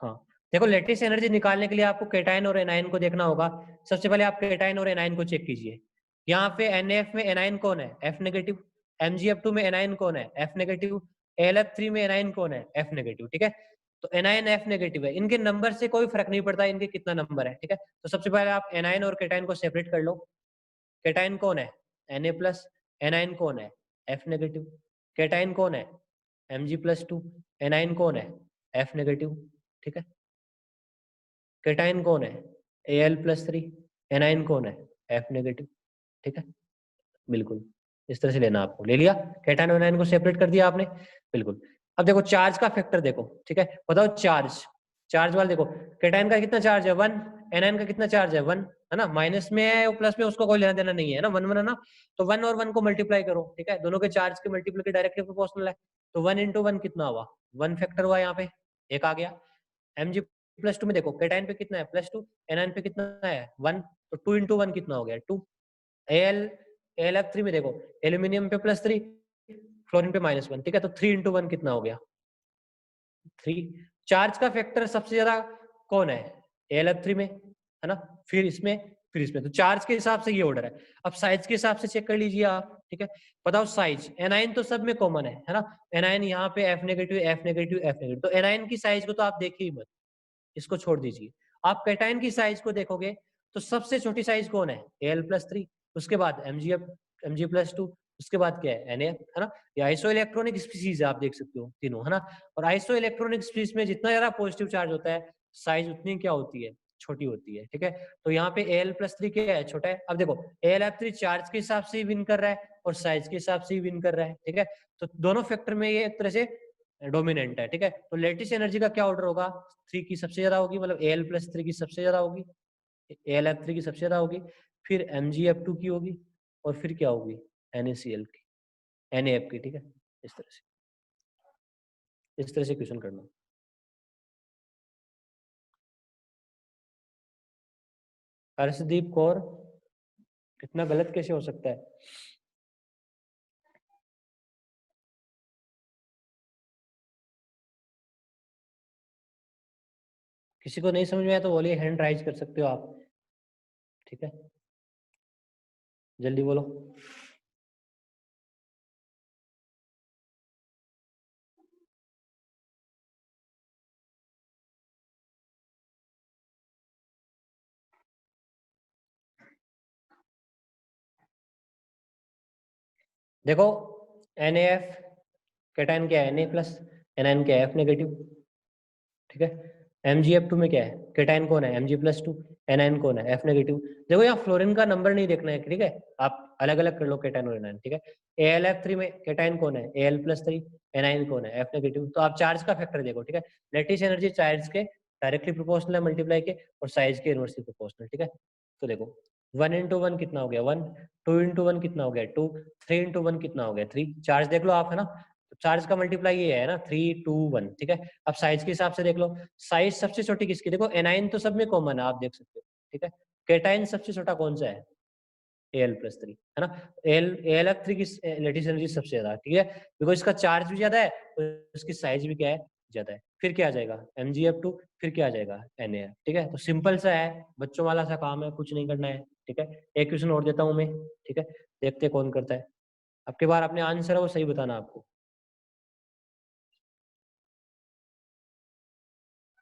हाँ देखो, लेटिस एनर्जी निकालने के लिए आपको केटाइन और एनाइन को देखना होगा। सबसे पहले आप केटाइन और एनाइन को चेक कीजिए। यहाँ पे NF में एनाइन कौन है, F नेगेटिव। MgF2 में एनाइन कौन है, F नेगेटिव। AlF3 में एनाइन कौन है, F नेगेटिव, ठीक है। तो एनाइन F नेगेटिव है, इनके नंबर से कोई फर्क नहीं पड़ता इनके कितना नंबर है, ठीक है। तो सबसे पहले आप एनाइन और केटाइन को सेपरेट कर लो। केटाइन कौन है, Na+। एनाइन कौन है, F नेगेटिव। केटाइन कौन है, Mg+2। एनाइन कौन है, F नेगेटिव, ठीक है। केटाइन कौन है, Al+3। एनाइन कौन है, F नेगेटिव, ठीक है। बिल्कुल इस तरह से लेना, आपको ले लिया, केटाइन और एनाइन को सेपरेट कर दिया आपने, बिल्कुल। अब देखो चार्ज का फैक्टर देखो, ठीक है, बताओ चार्ज वाला देखो, केटाइन का कितना चार्ज है 1, एनाइन का कितना चार्ज है 1, है ना, माइनस में है और प्लस में उसको कोई लेना देना नहीं है ना, 1 1 है ना। तो 1 और 1 को मल्टीप्लाई करो, ठीक है, दोनों के चार्ज के मल्टीप्लाई के डायरेक्टली प्रोपोर्शनल है। तो 1 × 1 कितना हुआ, 1 फैक्टर हुआ, यहाँ पे एक आ गया। Mg+2 में देखो केटाइन पे कितना है +2, एनाइन पे कितना है 1, तो 2 × 1 कितना हो गया 2। AlF3 में देखो एल्यूमिनियम पे +3, फ्लोरीन पे -1, ठीक है, तो 3 × 1 कितना हो गया 3। चार्ज का फैक्टर सबसे ज्यादा कौन है, AlF3 में, है ना, फिर इसमें, फिर इसमें, तो चार्ज के हिसाब से ये ऑर्डर है। अब साइज के हिसाब से चेक कर लीजिए आप, ठीक है, बताओ साइज। एनाइन तो सब में कॉमन है ना, एनाइन यहाँ पे F negative F negative F negative, तो एनाइन की साइज को तो आप देखिए ही मत, इसको छोड़ दीजिए। आप केटाइन की साइज को देखोगे तो सबसे छोटी साइज कौन है, Al+3, उसके बाद Mg+2, उसके बाद क्या है Na, है ना। ये आइसो इलेक्ट्रॉनिक स्पीसीज है, आप देख सकते हो तीनों, है ना। और आइसो इलेक्ट्रॉनिक स्पीसीज में जितना ज्यादा पॉजिटिव चार्ज होता है, साइज उतनी क्या होती है, छोटी होती है, ठीक है। तो यहाँ पे Al+3 क्या है, छोटा है। अब देखो Al+3 चार्ज के हिसाब से विन कर रहा है और साइज के हिसाब से विन कर रहा है, ठीक है। तो दोनों फैक्टर में ये एक तरह से डोमिनेंट है, ठीक है। तो लेटिस एनर्जी का क्या ऑर्डर होगा, 3 की सबसे ज्यादा होगी, मतलब Al+3 की सबसे ज्यादा होगी, AlF3 की सबसे ज्यादा होगी, फिर MgF2 की होगी, और फिर क्या होगी NaCl की, NaF की, ठीक है। इस तरह से क्वेश्चन करना। हर्षदीप कौर, इतना गलत कैसे हो सकता है। किसी को नहीं समझ में आया तो बोलिए, हैंड राइज कर सकते हो आप, ठीक है, जल्दी बोलो। देखो NaF कैटायन क्या है, Na+, एनायन क्या है F नेगेटिव, ठीक है। MgF2 में क्या है, कैटायन कौन है Mg+2, एनायन कौन है F नेगेटिव। देखो यहाँ फ्लोरीन का नंबर नहीं देखना है, ठीक है, आप अलग अलग कर लो कैटायन और एनायन, ठीक है। AlF3 में कैटायन कौन है Al+3, एनायन कौन है F नेगेटिव। तो आप चार्ज का फैक्टर देखो, ठीक है, लेटिस एनर्जी चार्ज के डायरेक्टली प्रोपोर्शनल है मल्टीप्लाई के, और साइज के इनवर्सली प्रोपोर्शनल, ठीक है। तो देखो 1 × 1 कितना हो गया 1, 2 × 1 कितना हो गया 2, 3 × 1 कितना हो गया 3। चार्ज देख लो आप, है ना, तो चार्ज का मल्टीप्लाई ये है ना 3 2 1, ठीक है। अब साइज के हिसाब से देख लो, साइज सबसे छोटी किसकी, देखो एनाइन तो सब में कॉमन है, आप देख सकते हो, ठीक है। कैटाइन सबसे छोटा कौन सा है, Al+3, है ना। AlF3 की लेटिस एनर्जी सबसे ज्यादा, ठीक है, बिकॉज इसका चार्ज भी ज्यादा है और इसकी साइज भी क्या है, ज्यादा है। फिर क्या आ जाएगा MgF2, फिर क्या आ जाएगा Na, ठीक है। तो सिंपल सा है, बच्चों वाला सा काम है, कुछ नहीं करना है, ठीक है। एक क्वेश्चन और देता हूं मैं, ठीक है, देखते कौन करता है। आपके बार अपने आंसर है वो सही बताना आपको।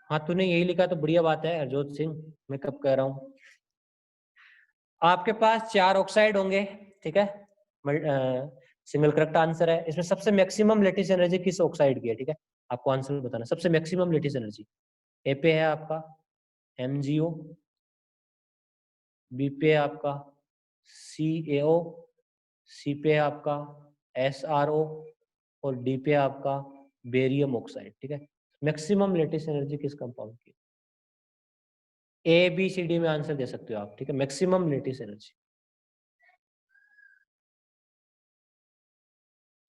हाँ तूने यही लिखा तो बढ़िया बात है हरजोत सिंह, मैं कब कह रहा हूँ। आपके पास 4 ऑक्साइड होंगे, ठीक है, सिंगल करेक्ट आंसर है। इसमें सबसे मैक्सिमम लेटिस एनर्जी किस ऑक्साइड की है, ठीक है, आपको आंसर बताना। सबसे मैक्सिमम लेटिस एनर्जी ए पे है आपका MgO, बी पे है आपका CaO, सी पे है आपका SrO और डी पे है आपका बेरियम ऑक्साइड। ठीक है, मैक्सिमम लेटिस एनर्जी किस कंपाउंड की? ABCD में आंसर दे सकते हो आप। ठीक है, maximum lattice energy,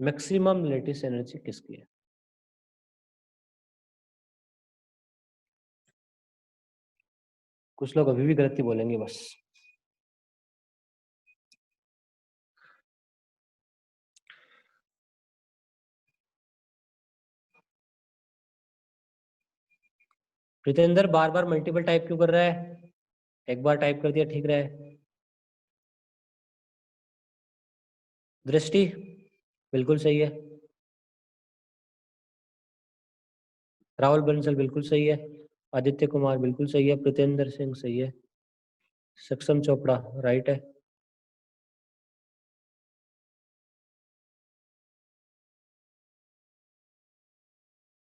maximum lattice energy किसकी है? कुछ लोग अभी भी गलती बोलेंगे बस। प्रीतेंद्र बार बार मल्टीपल टाइप क्यों कर रहा है? एक बार टाइप कर दिया ठीक रहे। दृष्टि बिल्कुल सही है, राहुल बंसल बिल्कुल सही है, आदित्य कुमार बिल्कुल सही है, प्रीतेंद्र सिंह सही है, सक्षम चोपड़ा राइट है।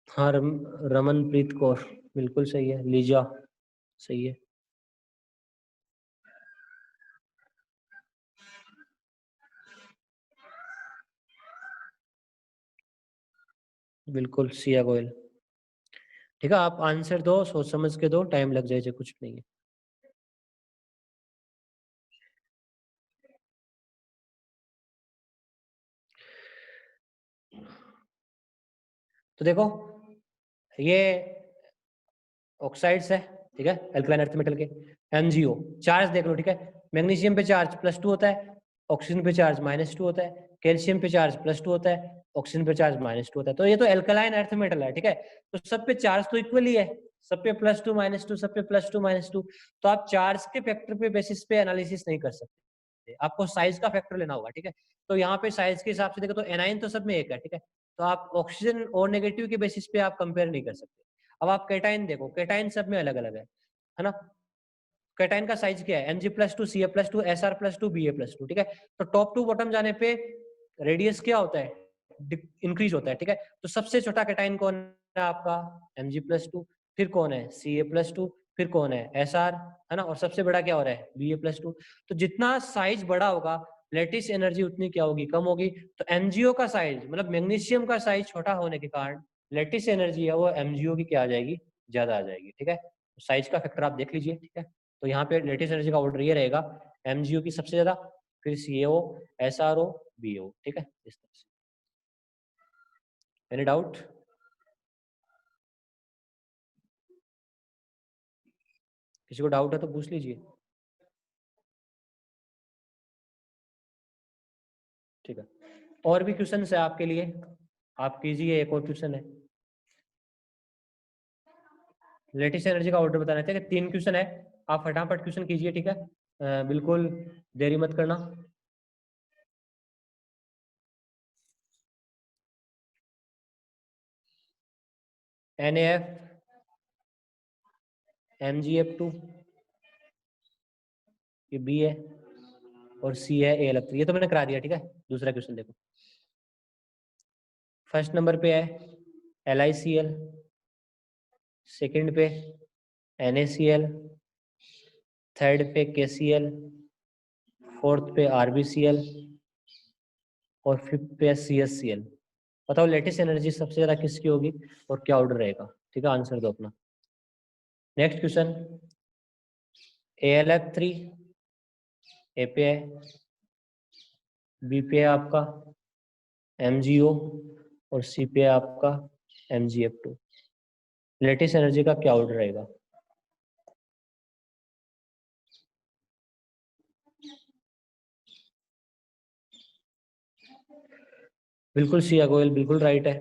हाँ रमनप्रीत कौर बिल्कुल सही है, लीजा सही है। बिल्कुल सिया गोयल। ठीक है, आप आंसर दो, सोच समझ के दो, टाइम लग जाए कुछ नहीं है। तो देखो ये ऑक्साइड्स है, ठीक है, अल्कलाइन अर्थ मेटल के। MgO चार्ज देख लो, ठीक है, मैग्नीशियम पे चार्ज +2 होता है, ऑक्सीजन पे चार्ज -2 होता है, कैल्शियम पे चार्ज +2 होता है, ऑक्सीजन पे चार्ज -2 होता है। तो ये तो अल्कलाइन अर्थ मेटल है, ठीक है, तो सब पे चार्ज तो इक्वली है, सब पे +2 -2, सब पे +2 -2। तो आप चार्ज के फैक्टर पे बेसिस पे एनालिसिस नहीं कर सकते, आपको साइज का फैक्टर लेना होगा। ठीक है, तो यहाँ पे साइज के हिसाब से देखो तो एनाइन तो सब में एक है, ठीक है, तो आप ऑक्सीजन और नेगेटिव के बेसिस पे आप कंपेयर नहीं कर सकते। अब आप कैटाइन देखो, कैटाइन सब में अलग अलग है ना। कैटाइन का साइज क्या है? Mg+2 Ca+2 Sr+2 Ba+2। ठीक है, तो टॉप टू बॉटम जाने पे रेडियस क्या होता है? इंक्रीज होता है। ठीक है, तो सबसे छोटा कैटाइन कौन है आपका? Mg+2। फिर कौन है? Ca+2। फिर कौन है? Sr, है ना, और सबसे बड़ा क्या हो रहा है? Ba+2। तो जितना साइज बड़ा होगा लेटिस एनर्जी उतनी क्या होगी? कम होगी। तो MgO का साइज मतलब मैग्नीशियम का साइज छोटा होने के कारण लेटिस एनर्जी है वो MgO की क्या आ जाएगी? ज्यादा आ जाएगी। ठीक है, साइज का फैक्टर आप देख लीजिए। ठीक है, तो यहाँ पे लेटिस एनर्जी का ऑर्डर ये रहेगा, MgO की सबसे ज्यादा, फिर CaO, SrO, BO। ठीक है, इस तरह से। Any doubt? किसी को डाउट है तो पूछ लीजिए। ठीक है, और भी क्वेश्चन है आपके लिए, आप कीजिए। एक और क्वेश्चन है, लेटेस्ट एनर्जी का ऑर्डर बताना चाहिए। 3 क्वेश्चन है, आप फटाफट क्वेश्चन कीजिए। ठीक है, बिल्कुल देरी मत करना। NaF, MgF2, ये B है, और C है AlF3। ये तो मैंने करा दिया। ठीक है, दूसरा क्वेश्चन देखो, फर्स्ट नंबर पे है LiCl, सेकंड पे NaCl, थर्ड पे KCl, फोर्थ पे RbCl और फिफ्थ पे CsCl। बताओ लेटेस्ट एनर्जी सबसे ज्यादा किसकी होगी और क्या ऑर्डर रहेगा? ठीक है, आंसर दो अपना। नेक्स्ट क्वेश्चन, AlF3 ए पे है, बी पे है आपका MgO और सी पे है आपका MgF2। लेटेस्ट एनर्जी का क्या ऑर्डर रहेगा? बिल्कुल सिया गोयल बिल्कुल राइट है।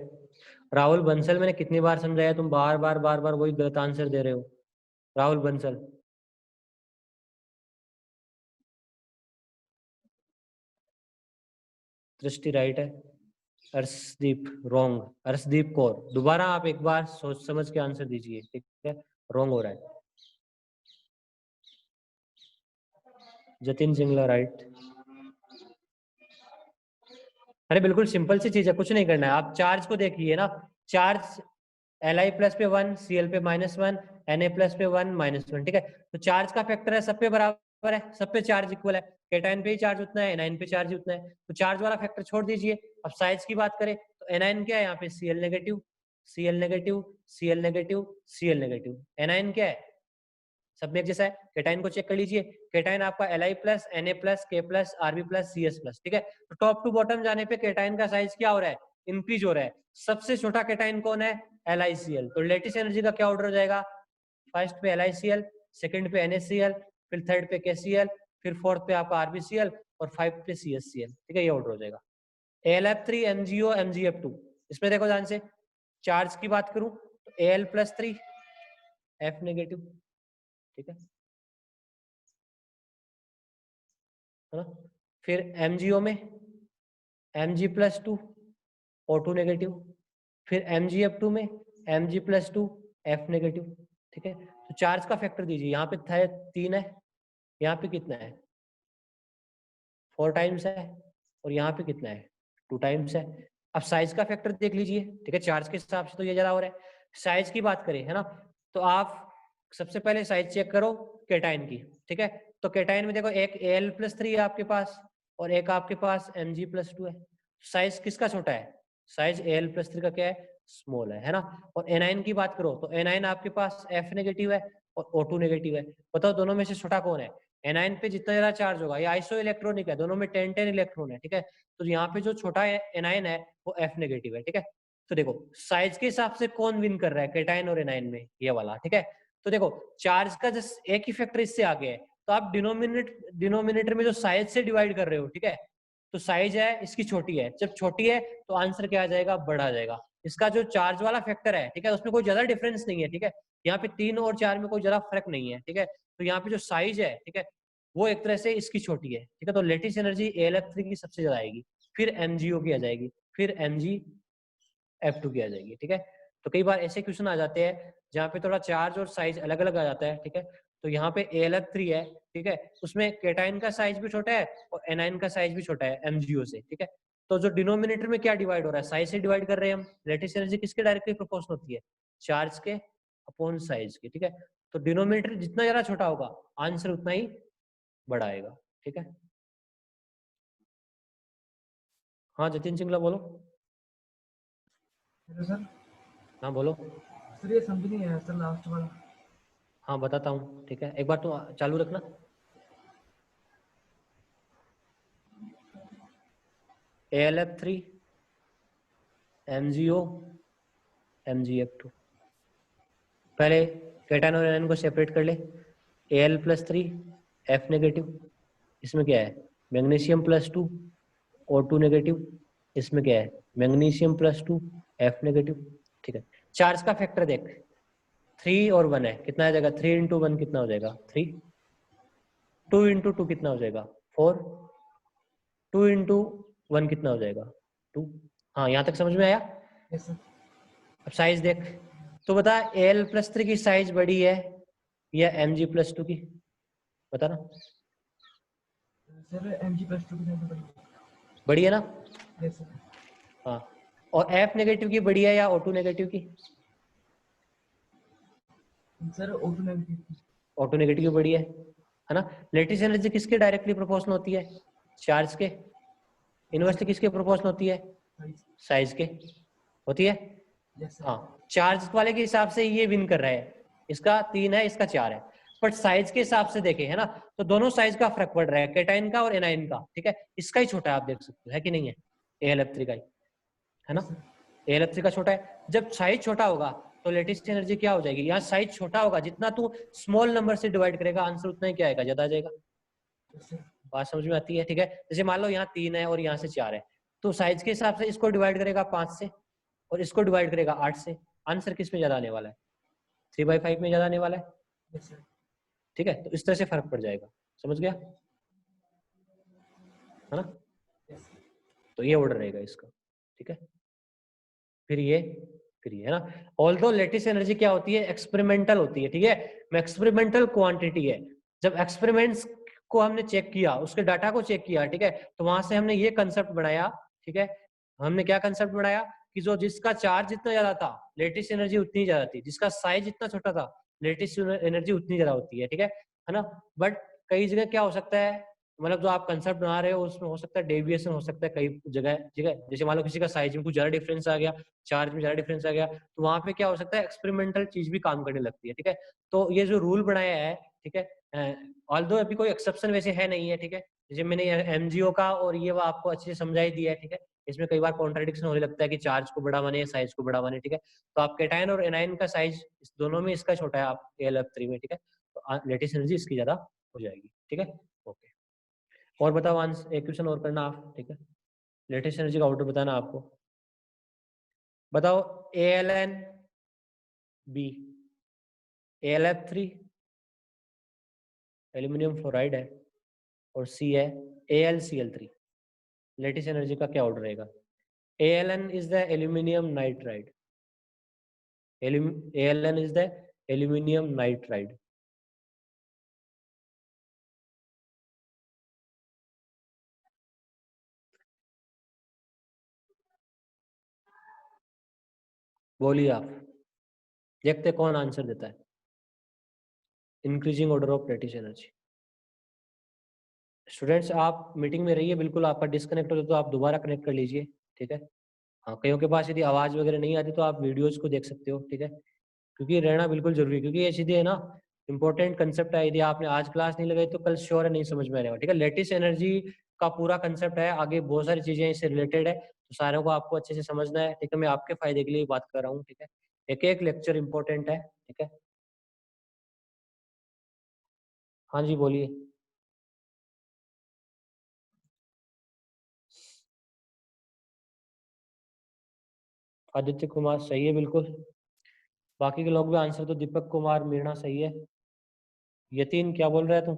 राहुल बंसल, मैंने कितनी बार समझाया, तुम बार बार वही गलत आंसर दे रहे हो। राहुल बंसल, दृष्टि राइट है, अर्शदीप रॉन्ग, अर्शदीप कौर। दोबारा आप एक बार सोच समझ के आंसर दीजिए। ठीक है, रॉन्ग हो रहा है। जतिन सिंगला राइट। अरे बिल्कुल सिंपल सी चीज है, कुछ नहीं करना है, आप चार्ज को देखिए ना। चार्ज Li प्लस पे 1, Cl पे -1, Na प्लस पे 1 -1। ठीक है, तो चार्ज का फैक्टर है सब पे बराबर बराबर है, सब पे चार्ज इक्वल है, कैटायन पे ही चार्ज उतना है, एनायन पे चार्ज उतना है, तो चार्ज वाला फैक्टर छोड़ दीजिए। अब साइज की बात करें तो एनायन क्या है यहाँ पे, Cl negative, Cl negative, Cl negative, Cl negative. Anion क्या है, सब में एक जैसा है। कैटायन को चेक कर लीजिए, कैटायन आपका Li plus, Na plus, K plus, Rb plus, Cs plus, ठीक है। तो टॉप टू बॉटम जाने पे कैटायन का साइज क्या हो रहा है, इंक्रीज हो रहा है। सबसे छोटा कैटायन कौन है, LiCl। तो लेटिस एनर्जी का क्या ऑर्डर हो जाएगा, फर्स्ट पे LiCl, सेकंड पे NaCl, फिर थर्ड पे KCl, फिर फोर्थ पे आपका RbCl और 5 पे CsCl, ठीक है, ये ऑर्डर हो जाएगा। AlF3 MgO MgF2, इसमें देखो ध्यान से, चार्ज की बात करूं तो Al प्लस 3 F नेगेटिव, ठीक है ना। फिर MgO में Mg प्लस 2 O2 नेगेटिव, फिर MgF2 में Mg प्लस 2 F नेगेटिव, ठीक है। तो चार्ज का फैक्टर दीजिए, यहाँ पे 3 है, यहाँ पे कितना है 4 टाइम्स है, और यहाँ पे कितना है 2 टाइम्स है। अब साइज का फैक्टर देख लीजिए, ठीक है, चार्ज के हिसाब से तो ये ज्यादा हो रहा है। साइज की बात करें, है ना, तो आप सबसे पहले साइज चेक करो कैटायन की, ठीक है। तो कैटायन में देखो एक Al प्लस 3 है आपके पास और एक आपके पास Mg प्लस 2 है। साइज किसका छोटा है, साइज Al प्लस 3 का क्या है, स्मॉल है ना। और एनाइन की बात करो तो एनाइन आपके पास F नेगेटिव है और O2 नेगेटिव है। बताओ दोनों में से छोटा कौन है, एनाइन पे जितना ज्यादा चार्ज होगा, ये आइसो इलेक्ट्रॉनिक है, दोनों में 10-10 इलेक्ट्रॉन है, ठीक है। तो यहाँ पे जो छोटा एनाइन है वो F नेगेटिव है, ठीक है। तो देखो साइज के हिसाब से कौन विन कर रहा है, कैटायन और एनाइन में, ये वाला, ठीक है। तो देखो चार्ज का जस्ट एक ही फैक्टर इससे आगे है, तो आप डिनोमिनेटर में जो साइज से डिवाइड कर रहे हो, ठीक है, तो साइज है इसकी छोटी है, जब छोटी है तो आंसर क्या आ जाएगा, बड़ा आ जाएगा। इसका जो चार्ज वाला फैक्टर है, ठीक है, उसमें कोई ज्यादा डिफरेंस नहीं है, ठीक है। यहाँ पे 3 और 4 में कोई ज्यादा फर्क नहीं है, ठीक है। तो यहाँ पे जो साइज है, ठीक है, वो एक तरह से इसकी छोटी है, ठीक है। तो लेटिस एनर्जी AlF3 की सबसे ज्यादा आएगी, फिर MgO की आ जाएगी, फिर MgF2 की आ जाएगी, ठीक है। तो कई बार ऐसे क्वेश्चन आ जाते हैं जहाँ पे थोड़ा चार्ज और साइज अलग अलग आ जाता है, ठीक है। तो यहाँ पे AlF3 है, ठीक है, उसमें कैटायन का साइज भी छोटा है और एनाइन का साइज भी छोटा है MgO से, ठीक है। तो जो डिनोमिनेटर में क्या डिवाइड हो रहा है, साइज से डिवाइड कर रहे हैं हम। लेटिस एनर्जी किसके डायरेक्टली प्रोपोर्शनल होती है, चार्ज के अपॉन साइज के, ठीक है। तो डिनोमिनेटर जितना ज्यादा छोटा होगा आंसर उतना ही बड़ा आएगा, ठीक है। हाँ जतिन सिंगला बोलो। Hello sir. हाँ बोलो। सर ये समझ नहीं आया सर लास्ट वाला। हाँ बताता हूँ, ठीक है, एक बार तो चालू रखना। AlF3 MgO MgF2, पहले कैटायन और एनायन को सेपरेट कर ले। Al प्लस 3 F नेगेटिव, इसमें क्या है मैग्नीशियम प्लस 2 O2 नेगेटिव, इसमें क्या है मैग्नीशियम प्लस 2 F नेगेटिव, ठीक है। चार्ज का फैक्टर देख, 3 और 1 है, कितना आ जाएगा, 3 इंटू 1 कितना हो जाएगा 3, 2 इंटू 2 कितना हो जाएगा 4, 2 इंटू 1 कितना हो जाएगा 2। हाँ यहाँ तक समझ में आया। Yes sir. अब साइज देख, तो बता Al प्लस 3 की साइज बड़ी है या Mg प्लस 2 की, बता ना। सर Mg+2 की साइज बड़ी है ना। Yes sir. हाँ, और F नेगेटिव की बड़ी है या O2 नेगेटिव की, sir O2 negative. O2 negative की बड़ी है ना। लेटिस एनर्जी किसके डायरेक्टली प्रोपोर्शनल होती है, चार्ज के। इनवर्सली किसके प्रोपोर्शनल होती है, साइज के होती है। Yes sir. हाँ, चार्ज वाले के हिसाब से ये विन कर रहा है, इसका 3 है इसका 4 है, बट साइज के हिसाब से देखें, है ना, तो दोनों साइज का फर्क पड़ रहा है, कैटायन का और एनायन का, ठीक है। इसका ही छोटा है, आप देख सकते हो, है कि नहीं है, AlF3 का ही, है ना। AlF3 का छोटा है, जब साइज छोटा होगा तो लेटेस्ट एनर्जी क्या हो जाएगी, यहाँ साइज छोटा होगा, जितना तू स्मॉल नंबर से डिवाइड करेगा आंसर उतना ही क्या आएगा, ज्यादा आ जाएगा। बात समझ में आती है, ठीक है। जैसे मान लो यहाँ 3 है और यहाँ से 4 है, तो साइज के हिसाब से इसको डिवाइड करेगा 5 से और इसको डिवाइड करेगा 8 से, आंसर किस में ज्यादा आने वाला है, 3/5 में ज्यादा आने वाला है, यस सर। ठीक है। तो इस तरह से फर्क पड़ जाएगा, समझ गया, है ना। तो ये ऑर्डर रहेगा इसका, ठीक है। फिर ये है ना। ऑल्दो लेटिस एनर्जी क्या होती है, एक्सपेरिमेंटल होती है, ठीक है, एक्सपेरिमेंटल क्वांटिटी है। जब एक्सपेरिमेंट्स को हमने चेक किया, उसके डाटा को चेक किया, ठीक है, तो वहां से हमने ये कंसेप्ट बनाया, ठीक है। हमने क्या कंसेप्ट बनाया कि जो जिसका चार्ज जितना ज्यादा था लेटिस एनर्जी उतनी ज्यादा थी, जिसका साइज जितना छोटा था लेटिस एनर्जी उतनी ज्यादा होती है, ठीक है ना। बट कई जगह क्या हो सकता है, मतलब जो आप कंसेप्ट बना रहे हो उसमें हो सकता है डेविएशन हो सकता है कई जगह, ठीक है। जैसे मान लो किसी का साइज में कुछ ज्यादा डिफरेंस आ गया, चार्ज में ज्यादा डिफरेंस आ गया, तो वहां पे क्या हो सकता है, एक्सपेरिमेंटल चीज भी काम करने लगती है, ठीक है। तो ये जो रूल बनाया है, ठीक है, ऑल्दो अभी कोई एक्सेप्शन वैसे है नहीं है, ठीक है। जैसे मैंने एमजीओ का और ये वो आपको अच्छे से समझा ही दिया है, ठीक है। इसमें कई बार कॉन्ट्राडिक्शन होने लगता है कि चार्ज को बड़ा माने साइज को बड़ा माने, ठीक है। तो आप कैटायन और एनायन का साइज दोनों में इसका छोटा है, आप AlF3 में, ठीक है। तो लेटेस्ट एनर्जी इसकी ज्यादा हो जाएगी, ठीक है। ओके, और बताओ आंसर, एक क्वेश्चन और करना आप, ठीक है। लेटेस्ट एनर्जी का आउटपुट बताना आपको। बताओ AlN B, AlF3 aluminium fluoride है, और C है AlCl3। लेटेस्ट एनर्जी का क्या ऑर्डर रहेगा? AlN is the aluminium nitride, AlN is the aluminium nitride. बोलिए आप, देखते कौन आंसर देता है। Increasing order of latest energy. Students आप मीटिंग में रहिए, बिल्कुल आपका डिस्कनेक्ट हो तो आप दोबारा कनेक्ट कर लीजिए, ठीक है। हाँ, कईयों के पास यदि आवाज़ वगैरह नहीं आती तो आप वीडियोज़ को देख सकते हो, ठीक है। क्योंकि रहना बिल्कुल जरूरी है, क्योंकि ये सीधे है ना इंपॉर्टेंट कंसेप्ट है। यदि आपने आज क्लास नहीं लगाई तो कल श्योर है नहीं समझ में आएगा, ठीक है। लेटेस्ट एनर्जी का पूरा कंसेप्ट है, आगे बहुत सारी चीजें इससे रिलेटेड है, तो सारों को आपको अच्छे से समझना है, ठीक है। मैं आपके फायदे के लिए बात कर रहा हूँ, ठीक है। एक एक लेक्चर इंपॉर्टेंट है, ठीक है। हाँ जी बोलिए। आदित्य कुमार सही है बिल्कुल। बाकी के लोग भी आंसर तो दीपक कुमार मीणा सही है। यतीन क्या बोल रहा है तू?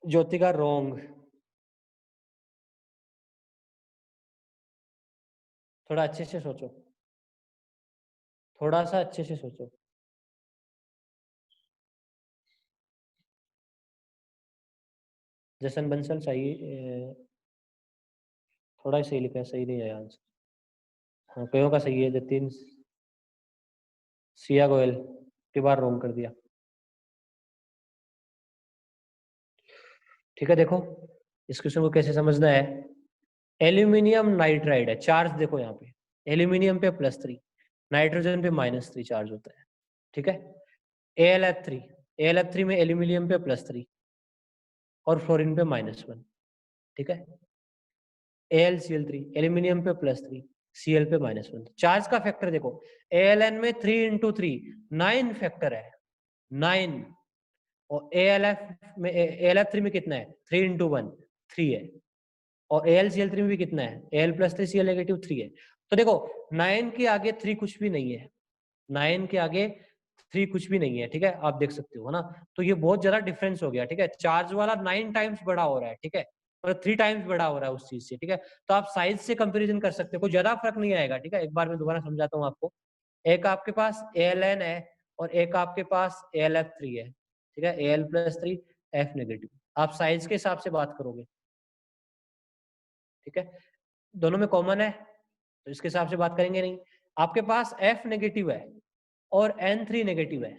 ज्योतिका रोंग। थोड़ा अच्छे से सोचो, थोड़ा सा अच्छे से सोचो। जसन बंसल सही, थोड़ा ही सही लिखा है, सही नहीं है आंसर। हाँ, कईयों का सही है। जतिन, सिया गोयल की बार रोंग कर दिया, ठीक है। देखो इस क्वेश्चन को कैसे समझना है। एल्यूमिनियम नाइट्राइड है, चार्ज देखो यहाँ पे, एल्यूमिनियम पे +3, नाइट्रोजन पे -3 चार्ज होता है, ठीक है। AlF3, AlF3 में एल्यूमिनियम पे +3 और फ्लोरीन पे -1, ठीक है। AlCl3 एल्यूमिनियम पे +3, Cl पे -1। चार्ज का फैक्टर देखो, AlN में 3 × 3 9 फैक्टर है, 9। और AlF3 में कितना है? 3 × 1 3 है। और AlCl3 में भी कितना है? Al+3 Cl नेगेटिव 3 है। तो देखो 9 के आगे 3 कुछ भी नहीं है, 9 के आगे 3 कुछ भी नहीं है, ठीक है। आप देख सकते हो ना, तो ये बहुत ज्यादा डिफरेंस हो गया, ठीक है। चार्ज वाला 9 टाइम्स बड़ा हो रहा है, ठीक है, और 3 टाइम्स बड़ा हो रहा है उस चीज से, ठीक है। तो आप साइज से कंपेरिजन कर सकते हो, कोई ज्यादा फर्क नहीं आएगा, ठीक है। एक बार मैं दोबारा समझाता हूँ आपको। एक आपके पास AlN है और एक आपके पास AlF3 है, ठीक है। Al+3 F नेगेटिव, आप साइज के हिसाब से बात करोगे, ठीक है। दोनों में कॉमन है तो इसके हिसाब से बात करेंगे नहीं। आपके पास F नेगेटिव है और N3 नेगेटिव है,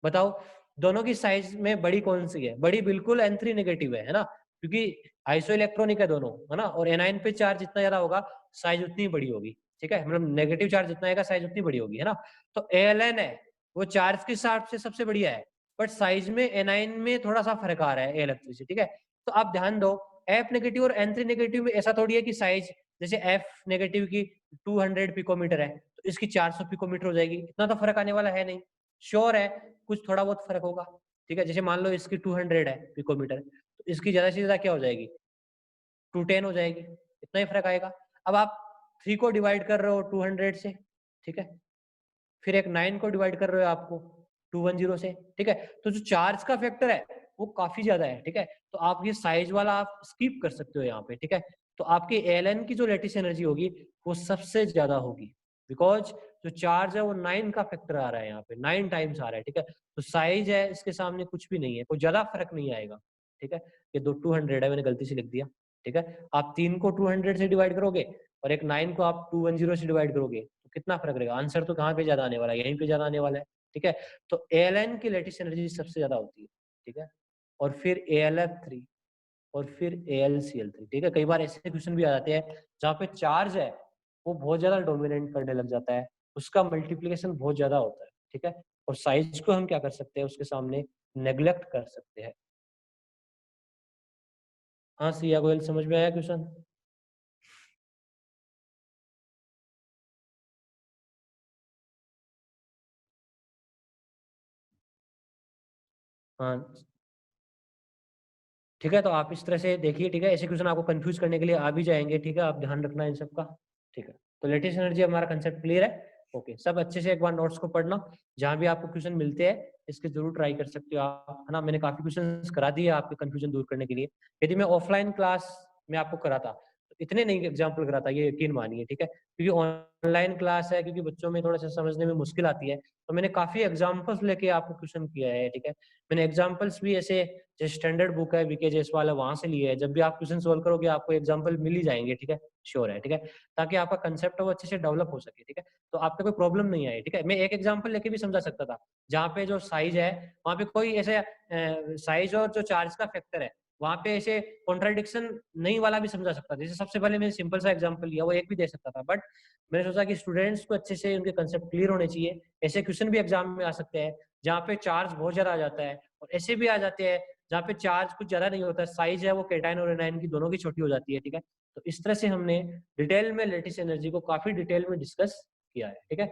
बताओ दोनों की साइज में बड़ी कौन सी है? बड़ी बिल्कुल N3 नेगेटिव है ना, क्योंकि आइसो इलेक्ट्रॉनिक है दोनों, है ना। और एनाइन पे चार्ज जितना ज्यादा होगा साइज उतनी बड़ी होगी, ठीक है। मतलब नेगेटिव चार्ज जितना आएगा साइज उतनी बड़ी होगी, है ना। तो AlN है वो चार्ज के हिसाब से सबसे बढ़िया है, बट साइज में एनाइन में थोड़ा सा फर्क आ रहा है AlF3 से, ठीक है। तो आप ध्यान दो, F नेगेटिव और N3 नेगेटिव में ऐसा थोड़ी है कि साइज, जैसे F नेगेटिव की 200 पिकोमीटर है तो इसकी 400 पिकोमीटर हो जाएगी, इतना तो फर्क आने वाला है नहीं। श्योर है कुछ थोड़ा बहुत फर्क होगा, ठीक है। जैसे मान लो इसकी 200 है पिकोमीटर, तो इसकी ज्यादा से ज्यादा क्या हो जाएगी? 210 हो जाएगी, इतना ही फर्क आएगा। अब आप 3 को डिवाइड कर रहे हो 200 से, ठीक है, फिर एक 9 को डिवाइड कर रहे हो आपको 210 से, ठीक है। तो जो चार्ज का फैक्टर है वो काफी ज्यादा है, ठीक है। तो आप ये साइज वाला आप स्किप कर सकते हो यहाँ पे, ठीक है। तो आपकी AlN की जो लेटेस्ट एनर्जी होगी वो सबसे ज्यादा होगी, बिकॉज जो चार्ज है वो 9 का फैक्टर आ रहा है यहाँ पे, 9 टाइम्स आ रहा है, ठीक है। तो साइज है इसके सामने कुछ भी नहीं है, कोई ज्यादा फर्क नहीं आएगा, ठीक है। ये 200 है, मैंने गलती से लिख दिया, ठीक है। आप 3 को 200 से डिवाइड करोगे और एक 9 को आप 210 से डिवाइड करोगे तो कितना फर्क रहेगा? आंसर तो कहाँ पे ज्यादा आने वाला है? यहीं पे ज्यादा आने वाला है, ठीक है। तो ALN की लेटिस एनर्जी सबसे ज्यादा होती है, ठीक है, और फिर ALF3 और फिर AlCl3, ठीक है। कई बार ऐसे क्वेश्चन भी आ जाते हैं जहाँ पे चार्ज है वो बहुत ज्यादा डोमिनेट करने लग जाता है, उसका मल्टीप्लिकेशन बहुत ज्यादा होता है, ठीक है, और साइज को हम क्या कर सकते हैं, उसके सामने नेग्लेक्ट कर सकते हैं। हाँ सिया गोयल, समझ में आया क्वेश्चन? हाँ ठीक है, तो आप इस तरह से देखिए, ठीक है, ऐसे क्वेश्चन आपको कंफ्यूज करने के लिए आ भी जाएंगे, ठीक है, आप ध्यान रखना इन सबका, ठीक है। तो लेटेस्ट एनर्जी हमारा कंसेप्ट क्लियर है, ओके। सब अच्छे से एक बार नोट्स को पढ़ना, जहां भी आपको क्वेश्चन मिलते हैं इसके जरूर ट्राई कर सकते हो आप, है ना। मैंने काफी क्वेश्चन करा दिए आपके कंफ्यूजन दूर करने के लिए। यदि मैं ऑफलाइन क्लास में आपको कराता तो इतने नहीं एग्जाम्पल कराता, ये यकीन मानिए, ठीक है, क्योंकि ऑनलाइन क्लास है, क्योंकि बच्चों में थोड़ा सा समझने में मुश्किल आती है, तो मैंने काफी एग्जाम्पल्स लेके आपको क्वेश्चन किया है, ठीक है। मैंने एग्जाम्पल्स भी ऐसे, जो स्टैंडर्ड बुक है वीके जायसवाल है वहां से लिए है, जब भी आप क्वेश्चन सोल्व करोगे आपको एग्जाम्पल मिल ही जाएंगे, ठीक है, श्योर है, ठीक है, ताकि आपका कंसेप्ट वो अच्छे से डेवलप हो सके, ठीक है, तो आपको कोई प्रॉब्लम नहीं आए, ठीक है। मैं एक एग्जाम्पल लेके भी समझा सकता था, जहाँ पे जो साइज है वहाँ पे कोई ऐसे साइज और जो चार्ज का फैक्टर है वहाँ पे ऐसे कॉन्ट्राडिक्शन नहीं वाला भी समझा सकता था। जैसे सबसे पहले मैंने सिंपल सा एग्जाम्पल लिया, वो एक भी दे सकता था, बट मैंने सोचा कि स्टूडेंट्स को अच्छे से उनके कंसेप्ट क्लियर होने चाहिए, ऐसे क्वेश्चन भी एग्जाम में आ सकते हैं जहाँ पे चार्ज बहुत ज्यादा आ जाता है, और ऐसे भी आ जाते हैं जहाँ पे चार्ज कुछ ज्यादा नहीं होता, साइज है वो केटाइन और एनाइन की दोनों की छोटी हो जाती है, ठीक है। तो इस तरह से हमने डिटेल में लेटिस एनर्जी को काफी डिटेल में डिस्कस किया है, ठीक है,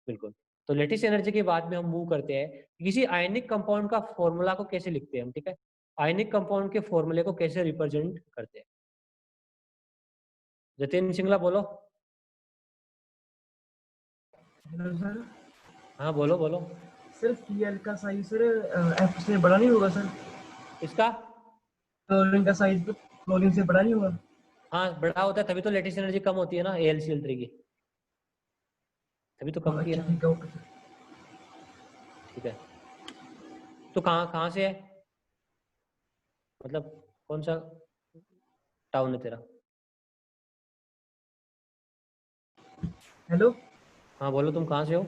बिल्कुल। तो लेटिस एनर्जी के बाद में हम मूव करते हैं किसी आयनिक कंपाउंड का फॉर्मूला को कैसे लिखते हैं हम, ठीक है, आयनिक कंपाउंड के फॉर्मूले को कैसे रिप्रेजेंट करते हैं। जतिन सिंगला बोलो। Hello sir. हाँ बोलो बोलो। सर Cl का साइज सर F से बड़ा नहीं होगा सर? इसका क्लोरीन का साइज क्लोरीन से बड़ा नहीं होगा? हाँ बड़ा होता है, तभी तो लेटिस एनर्जी कम होती है ना AlCl3 की, तभी तो कम की है अच्छा ना, ठीक है, ओके सर। ठीक है। तो कहाँ कहाँ से है, मतलब कौन सा टाउन है तेरा? हेलो हाँ बोलो, तुम कहाँ से हो?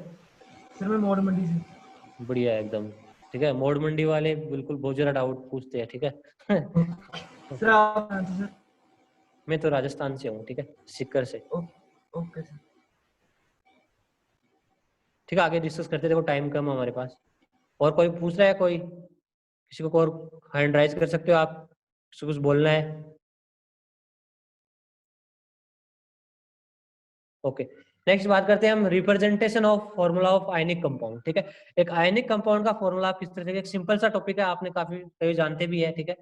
सर, मैं मोड़ मंडी से। बढ़िया है एकदम, ठीक है। मोड़ मंडी वाले बिल्कुल बहुत जरा डाउट पूछते हैं, ठीक है। सर आप कहाँ से सर? मैं तो राजस्थान से हूँ, ठीक है, सीकर से। Okay sir. ठीक है, आगे डिस्कस करते, देखो टाइम कम है हमारे पास। और कोई पूछ रहा है, कोई किसी को और हैंड राइज कर सकते हो आप, किसी को कुछ बोलना है? ओके, नेक्स्ट बात करते हैं हम representation of formula of ionic compound, ठीक है। एक आयनिक कंपाउंड का फॉर्मूला किस तरह से, एक सिंपल सा टॉपिक है, आपने काफी कई जानते भी है, ठीक है,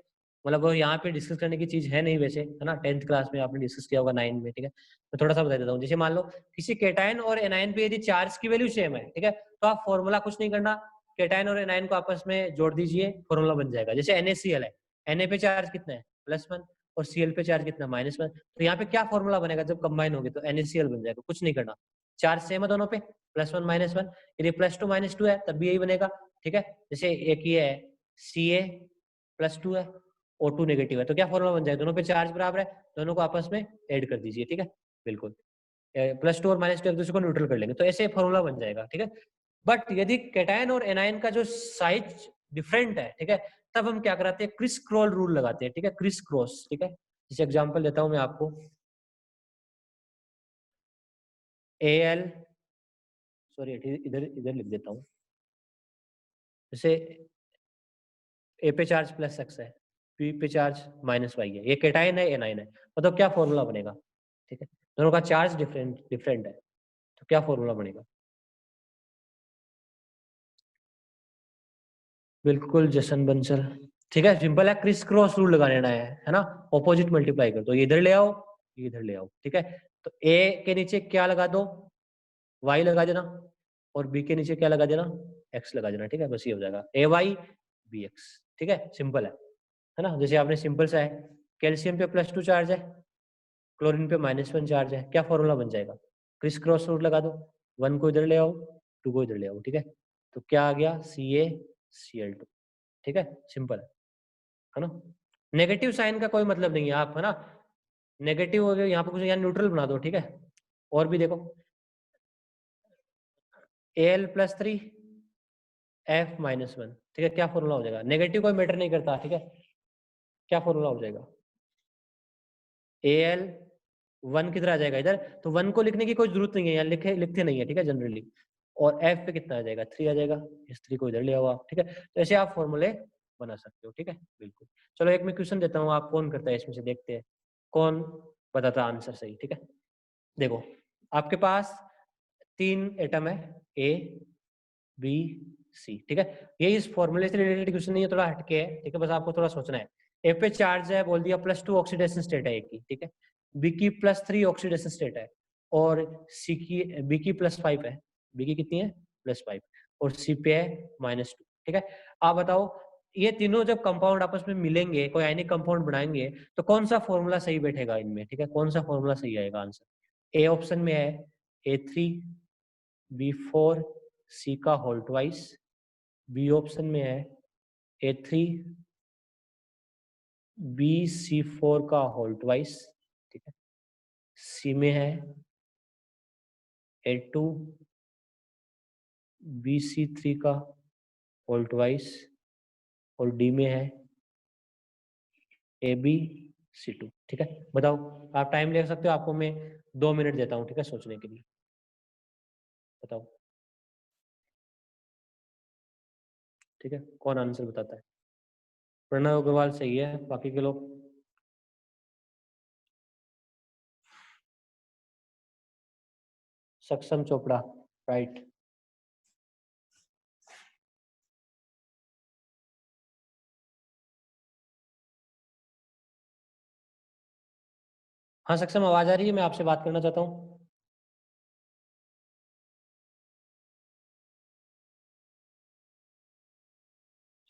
मतलब वो यहाँ पे डिस्कस करने की चीज है नहीं वैसे, है ना, 10th क्लास में आपने डिस्कस किया होगा 9 में, ठीक है। तो थोड़ा सा बता देता हूँ, जैसे मान लो किसी केटाइन और एनाइन पे यदि चार्ज की वैल्यू सेम है, ठीक है, तो आप फॉर्मूला कुछ नहीं करना, केटाइन और एनाइन को आपस में जोड़ दीजिए, फॉर्मूला बन जाएगा। जैसे NaCl है, Na पे चार्ज कितना है +1 और Cl पे चार्ज कितना -1, तो यहाँ पे क्या फॉर्मूला बनेगा जब कंबाइन होंगे, तो NaCl बन जाएगा, कुछ नहीं करना, चार्ज सेम है दोनों पे, +1 -1, यदि +2 -2 है तब भी यही बनेगा, ठीक है। जैसे एक ये है Ca+2 है, O2 नेगेटिव है, तो क्या फॉर्मूला बन जाएगा, दोनों पे चार्ज बराबर है, दोनों को आपस में ऐड कर दीजिए, ठीक है, बिल्कुल। +2 और -2 एक दूसरे को न्यूट्रल कर लेंगे, तो ऐसे फॉर्मूला बन जाएगा, ठीक है। बट यदि कैटायन और एनायन का जो साइज डिफरेंट है, ठीक है, तब हम क्या कराते हैं, क्रिस क्रॉस रूल लगाते हैं, ठीक है, क्रिस क्रॉस, ठीक है। जैसे एग्जांपल देता हूं मैं आपको, Al, सॉरी इधर इधर लिख देता हूं, जैसे A पे चार्ज +x है, P पे चार्ज -y है, ये कैटायन है एनायन है, मतलब क्या फॉर्मूला बनेगा, ठीक है, दोनों का चार्ज डिफरेंट डिफरेंट है, तो क्या फॉर्मूला बनेगा? बिल्कुल जशन बंसल, ठीक है, सिंपल है, क्रिस क्रॉस रूल लगा लेना है ना, ऑपोजिट मल्टीप्लाई कर दो, ये इधर ले आओ, ये इधर ले आओ, ठीक है। तो A के नीचे क्या लगा दो, Y लगा देना, और B के नीचे क्या लगा देना, X लगा देना, ठीक है, बस ये हो जाएगा AY BX, ठीक है, सिंपल है ना। जैसे आपने सिंपल सा है, कैल्शियम पे +2 चार्ज है, क्लोरीन पे -1 चार्ज है, क्या फॉर्मूला बन जाएगा, क्रिस क्रॉस रूल लगा दो, 1 को इधर ले आओ, 2 को इधर ले आओ, ठीक है, तो क्या आ गया CaCl2, ठीक है, सिंपल है ना। नेगेटिव साइन का कोई मतलब नहीं है, आप है ना, नेगेटिव हो गया यहाँ पे कुछ, यहाँ न्यूट्रल बना दो, ठीक है। और भी देखो, Al+3 F माइनस वन, ठीक है। क्या फॉर्मूला हो जाएगा? नेगेटिव कोई मैटर नहीं करता, ठीक है। क्या फॉर्मूला हो जाएगा? AL 1 किधर आ जाएगा? इधर। तो 1 को लिखने की कोई जरूरत नहीं है, यहाँ लिखते नहीं है, ठीक है, जनरली। और F पे कितना आ जाएगा? 3 आ जाएगा। इस 3 को इधर ले आओ आप, ठीक है। तो ऐसे आप फॉर्मूले बना सकते हो, ठीक है, बिल्कुल। चलो एक मैं क्वेश्चन देता हूँ, आप कौन करता है इसमें से, देखते हैं कौन बताता है आंसर सही, ठीक है। देखो आपके पास 3 एटम है, A B C, ठीक है। ये इस फॉर्मूले से रिलेटेड क्वेश्चन नहीं है, थोड़ा हटके है, ठीक है, बस आपको थोड़ा सोचना है। ए पे चार्ज है, बोल दिया +2 ऑक्सीडेशन स्टेट है एक की, ठीक है। बी की +3 ऑक्सीडेशन स्टेट है, और सी की बी की +5 है। बी की कितनी है? +5, और सी पे है -2, ठीक है। आप बताओ ये तीनों जब कंपाउंड आपस में मिलेंगे, कोई आयनिक कंपाउंड बनाएंगे, तो कौन सा फॉर्मूला सही बैठेगा इनमें, ठीक है, कौन सा फॉर्मूला सही आएगा आंसर? ए ऑप्शन में है A3 B4 C का होल ट्वाइस, बी ऑप्शन में है A3 BC4 का होल ट्वाइस, ठीक है। सी में है A2 BC3 का होल ट्वाइस, और डी में है ABC2, ठीक है। बताओ, आप टाइम ले सकते हो, आपको मैं 2 मिनट देता हूँ, ठीक है, सोचने के लिए। बताओ, ठीक है, कौन आंसर बताता है? प्रणव अग्रवाल सही है, बाकी के लोग? सक्षम चोपड़ा राइट। हाँ सक्षम, आवाज आ रही है, मैं आपसे बात करना चाहता हूँ।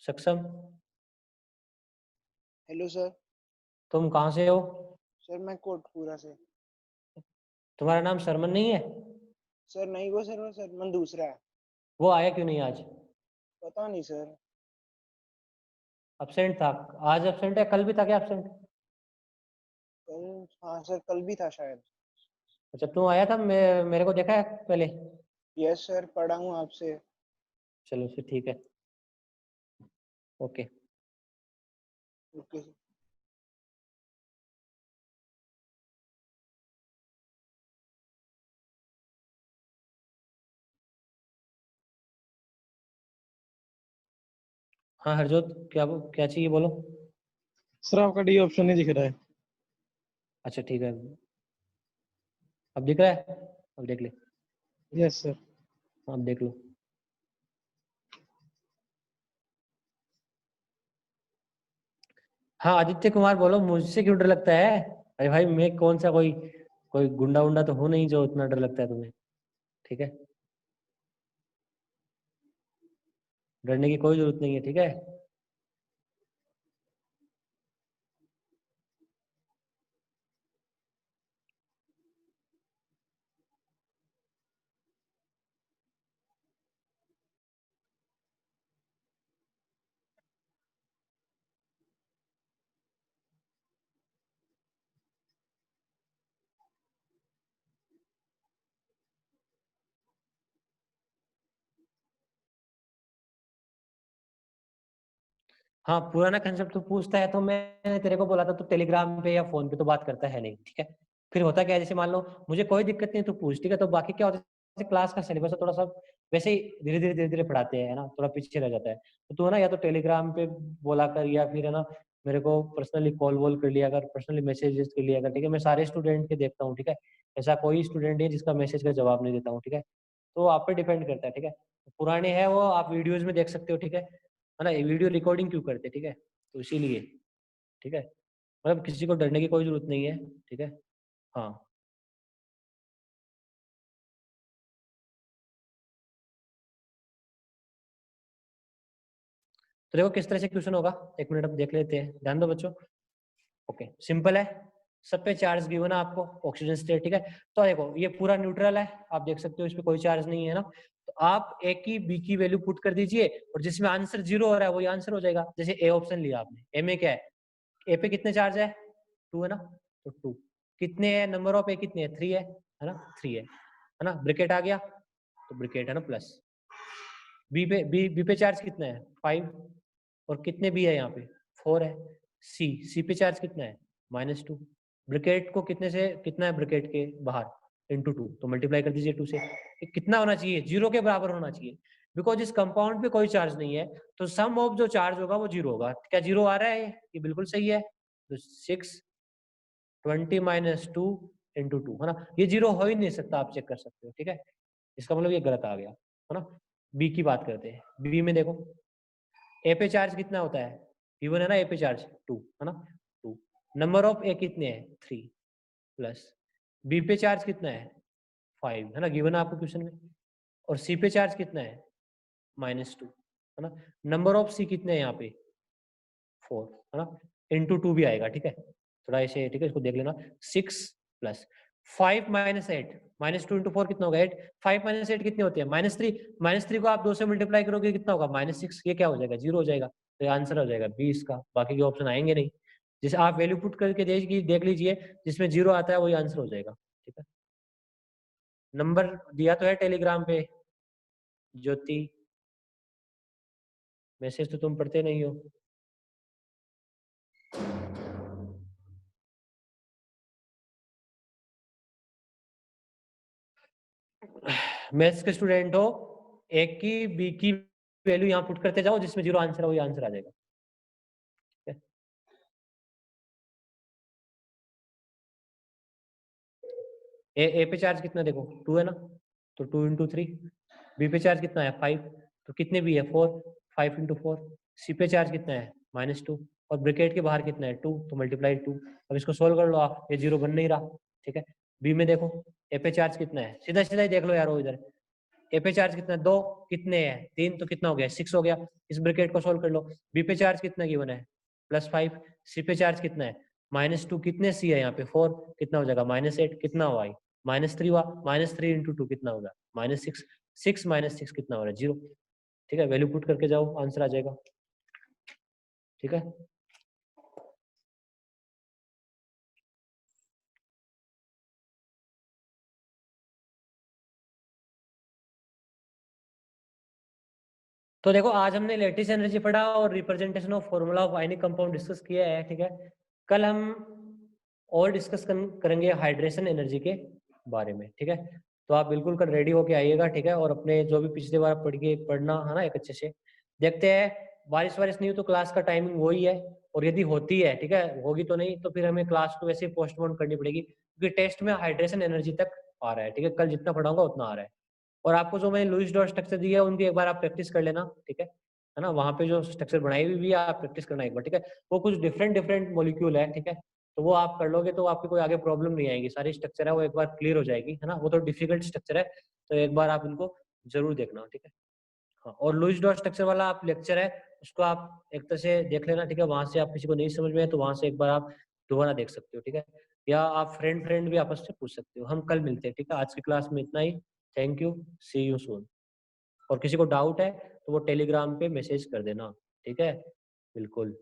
सक्षम, हेलो सर। तुम कहाँ से हो? सर मैं कोटपुरा से। तुम्हारा नाम शर्मन नहीं है? सर नहीं, वो शर्मन दूसरा है। वो आया क्यों नहीं आज? पता नहीं सर। अब्सेंट था? आज अब्सेंट है, कल भी था क्या अब्सेंट? कल, हाँ सर कल भी था शायद। अच्छा, तू आया था, मेरे को देखा है पहले? यस सर, पढ़ा हूँ आपसे। चलो फिर ठीक है, ओके। Okay sir. हाँ हरजोत, क्या चाहिए बोलो। सर आपका डी ऑप्शन नहीं दिख रहा है। अच्छा ठीक है, अब दिख रहा है? अब देख ले। Yes sir. हाँ, अब देख लो। हाँ आदित्य कुमार बोलो, मुझसे क्यों डर लगता है? अरे भाई मैं कौन सा कोई कोई गुंडा उंडा तो हूँ नहीं जो इतना डर लगता है तुम्हें, ठीक है। डरने की कोई जरूरत नहीं है, ठीक है। हाँ पुराना कंसेप्ट तो पूछता है, तो मैं तेरे को बोला था, तो टेलीग्राम पे या फोन पे तो बात करता है नहीं, ठीक है। फिर होता क्या है, जैसे मान लो मुझे कोई दिक्कत नहीं, तो पूछ, ठीक है। तो बाकी क्या होता है, जैसे क्लास का सिलेबस है थोड़ा सा वैसे ही धीरे धीरे पढ़ाते हैं, है ना, थोड़ा पीछे रह जाता है। तो तू है ना, या तो टेलीग्राम पे बोला कर, या फिर है ना मेरे को पर्सनली कॉल वॉल कर लिया कर, पर्सनली मैसेजेस कर लिया कर, ठीक है। मैं सारे स्टूडेंट के देखता हूँ, ठीक है। ऐसा कोई स्टूडेंट है जिसका मैसेज का जवाब नहीं देता हूँ, ठीक है। तो आप पे डिपेंड करता है, ठीक है। पुराने हैं वो आप वीडियोज में देख सकते हो, ठीक है ना। वीडियो रिकॉर्डिंग क्यों करते, ठीक है, तो इसीलिए, ठीक है। मतलब किसी को डरने की कोई जरूरत नहीं है, ठीक है। हाँ तो देखो किस तरह से क्वेश्चन होगा, एक मिनट अब देख लेते हैं, ध्यान दो बच्चों। ओके सिंपल है, सब पे चार्ज गिवन है आपको, ऑक्सीजन स्टेट, ठीक है। तो देखो ये पूरा न्यूट्रल है, आप देख सकते हो, इस पे कोई चार्ज नहीं है ना। तो आप ए की बी की वैल्यू पुट कर दीजिए, और जिसमें आंसर 0 हो रहा है वही आंसर हो जाएगा। जैसे ए ऑप्शन लिया आपने, ए में क्या है, ए पे कितने चार्ज है? 2 है ना, तो 2 कितने है, नंबर ऑफ ए कितने है, 3 है ना, 3 है ना। ब्रिकेट आ गया, तो ब्रिकेट है ना प्लस, बी पे चार्ज कितना है 5 और कितने बी है यहाँ पे 4 है। सी पे चार्ज कितना है -2। ब्रैकेट को कितने से कितना है ब्रैकेट के बाहर × 2 तो मल्टीप्लाई कर दीजिए 2 से। ये कितना होना चाहिए 0 के बराबर होना चाहिए बिकॉज इस कंपाउंड पे कोई चार्ज नहीं है तो सम ऑफ जो चार्ज होगा वो 0 होगा। क्या 0 आ रहा है ये बिल्कुल सही है। तो 6 20 - 2 × 2 है ना, ये 0 हो ही नहीं सकता, आप चेक कर सकते हो ठीक है। इसका मतलब ये गलत आ गया है ना। बी की बात करते हैं। बी में देखो ए पे चार्ज कितना होता है गिवन है ना, ए पे चार्ज 2 है ना 2। नंबर ऑफ ए कितने हैं 3 प्लस बी पे चार्ज कितना है 5 है ना गिवन है आपको क्वेश्चन में। और सी पे चार्ज कितना है -2 है ना। नंबर ऑफ सी कितने हैं यहाँ पे 4 है ना × 2 भी आएगा ठीक है। थोड़ा ऐसे ठीक है इसको देख लेना। 6 प्लस 5 - 8 -2 × 4 कितना होगा 8। 5 - 8 कितने होते हैं -3 को आप 2 से मल्टीप्लाई करोगे कितना होगा -6। ये क्या हो जाएगा 0 हो जाएगा तो ये आंसर हो जाएगा 20 का। बाकी के ऑप्शन आएंगे नहीं। जैसे आप वैल्यू पुट करके देख लीजिए जिसमें 0 आता है वही आंसर हो जाएगा ठीक है। नंबर दिया तो है टेलीग्राम पे ज्योति, मैसेज तो तुम पढ़ते नहीं हो। मैथ्स के स्टूडेंट हो एक की बी की वैल्यू यहाँ पुट करते जाओ जिसमें 0 आंसर है वही आंसर आ जाएगा ठीक है। ए पे चार्ज कितना देखो 2 है ना तो 2 × 3। बी पे चार्ज कितना है 5 तो कितने बी है 4 5 × 4। सी पे चार्ज कितना है -2 और ब्रैकेट के बाहर कितना है 2 तो मल्टीप्लाई 2। अब इसको सोल्व कर लो आप, ये 0 बन नहीं रहा ठीक है। बी में देखो ए पे चार्ज कितना है सीधा सीधा ही देख लो यार वो इधर। ए पे चार्ज कितना है 2 कितने है 3 तो कितना हो गया 6 हो गया। इस ब्रैकेट को सोल्व कर लो। बी पे चार्ज कितना गिवन है +5। सी पे चार्ज कितना है -2 कितने सी है यहाँ पे 4 कितना हो जाएगा -8 कितना हुआ -3 हुआ। -3 × 2 कितना होगा -6 6 - 6 कितना हो रहा है 0 ठीक है। वैल्यू पुट करके जाओ आंसर आ जाएगा ठीक है। तो देखो आज हमने लेटिस एनर्जी पढ़ा और representation of formula of ionic compound discuss किया है ठीक है। कल हम और डिस्कस करेंगे हाइड्रेशन एनर्जी के बारे में ठीक है। तो आप बिल्कुल कल रेडी होके आइएगा ठीक है। और अपने जो भी पिछली बार पढ़ना है ना एक अच्छे से देखते हैं। बारिश नहीं हो तो क्लास का टाइमिंग वही है और यदि होती है ठीक है होगी तो नहीं तो फिर हमें क्लास को वैसे पोस्टपोन करनी पड़ेगी क्योंकि टेस्ट में हाइड्रेशन एनर्जी तक आ रहा है ठीक है। कल जितना पढ़ाऊंगा उतना आ रहा है। और आपको जो मैंने लुईस डॉट स्ट्रक्चर दिया है उनकी एक बार आप प्रैक्टिस कर लेना ठीक है ना। वहाँ पे जो स्ट्रक्चर बनाई हुई भी है आप प्रैक्टिस करना एक बार ठीक है। वो कुछ डिफरेंट मॉलिक्यूल है ठीक है। तो वो आप कर लोगे तो आपकी कोई आगे प्रॉब्लम नहीं आएगी। सारी स्ट्रक्चर है वो एक बार क्लियर हो जाएगी है ना। वो तो डिफिकल्ट स्ट्रक्चर है तो एक बार आप इनको जरूर देखना ठीक है। हाँ और लुईस डॉट स्ट्रक्चर वाला आप लेक्चर है उसको आप एक तरह से देख लेना ठीक है। वहां से आप किसी को नहीं समझ में है तो वहां से एक बार आप दोबारा देख सकते हो ठीक है। या आप फ्रेंड भी आपस से पूछ सकते हो। हम कल मिलते हैं ठीक है। आज की क्लास में इतना ही। Thank you see you soon. और किसी को डाउट है तो वो टेलीग्राम पे मैसेज कर देना ठीक है। बिल्कुल।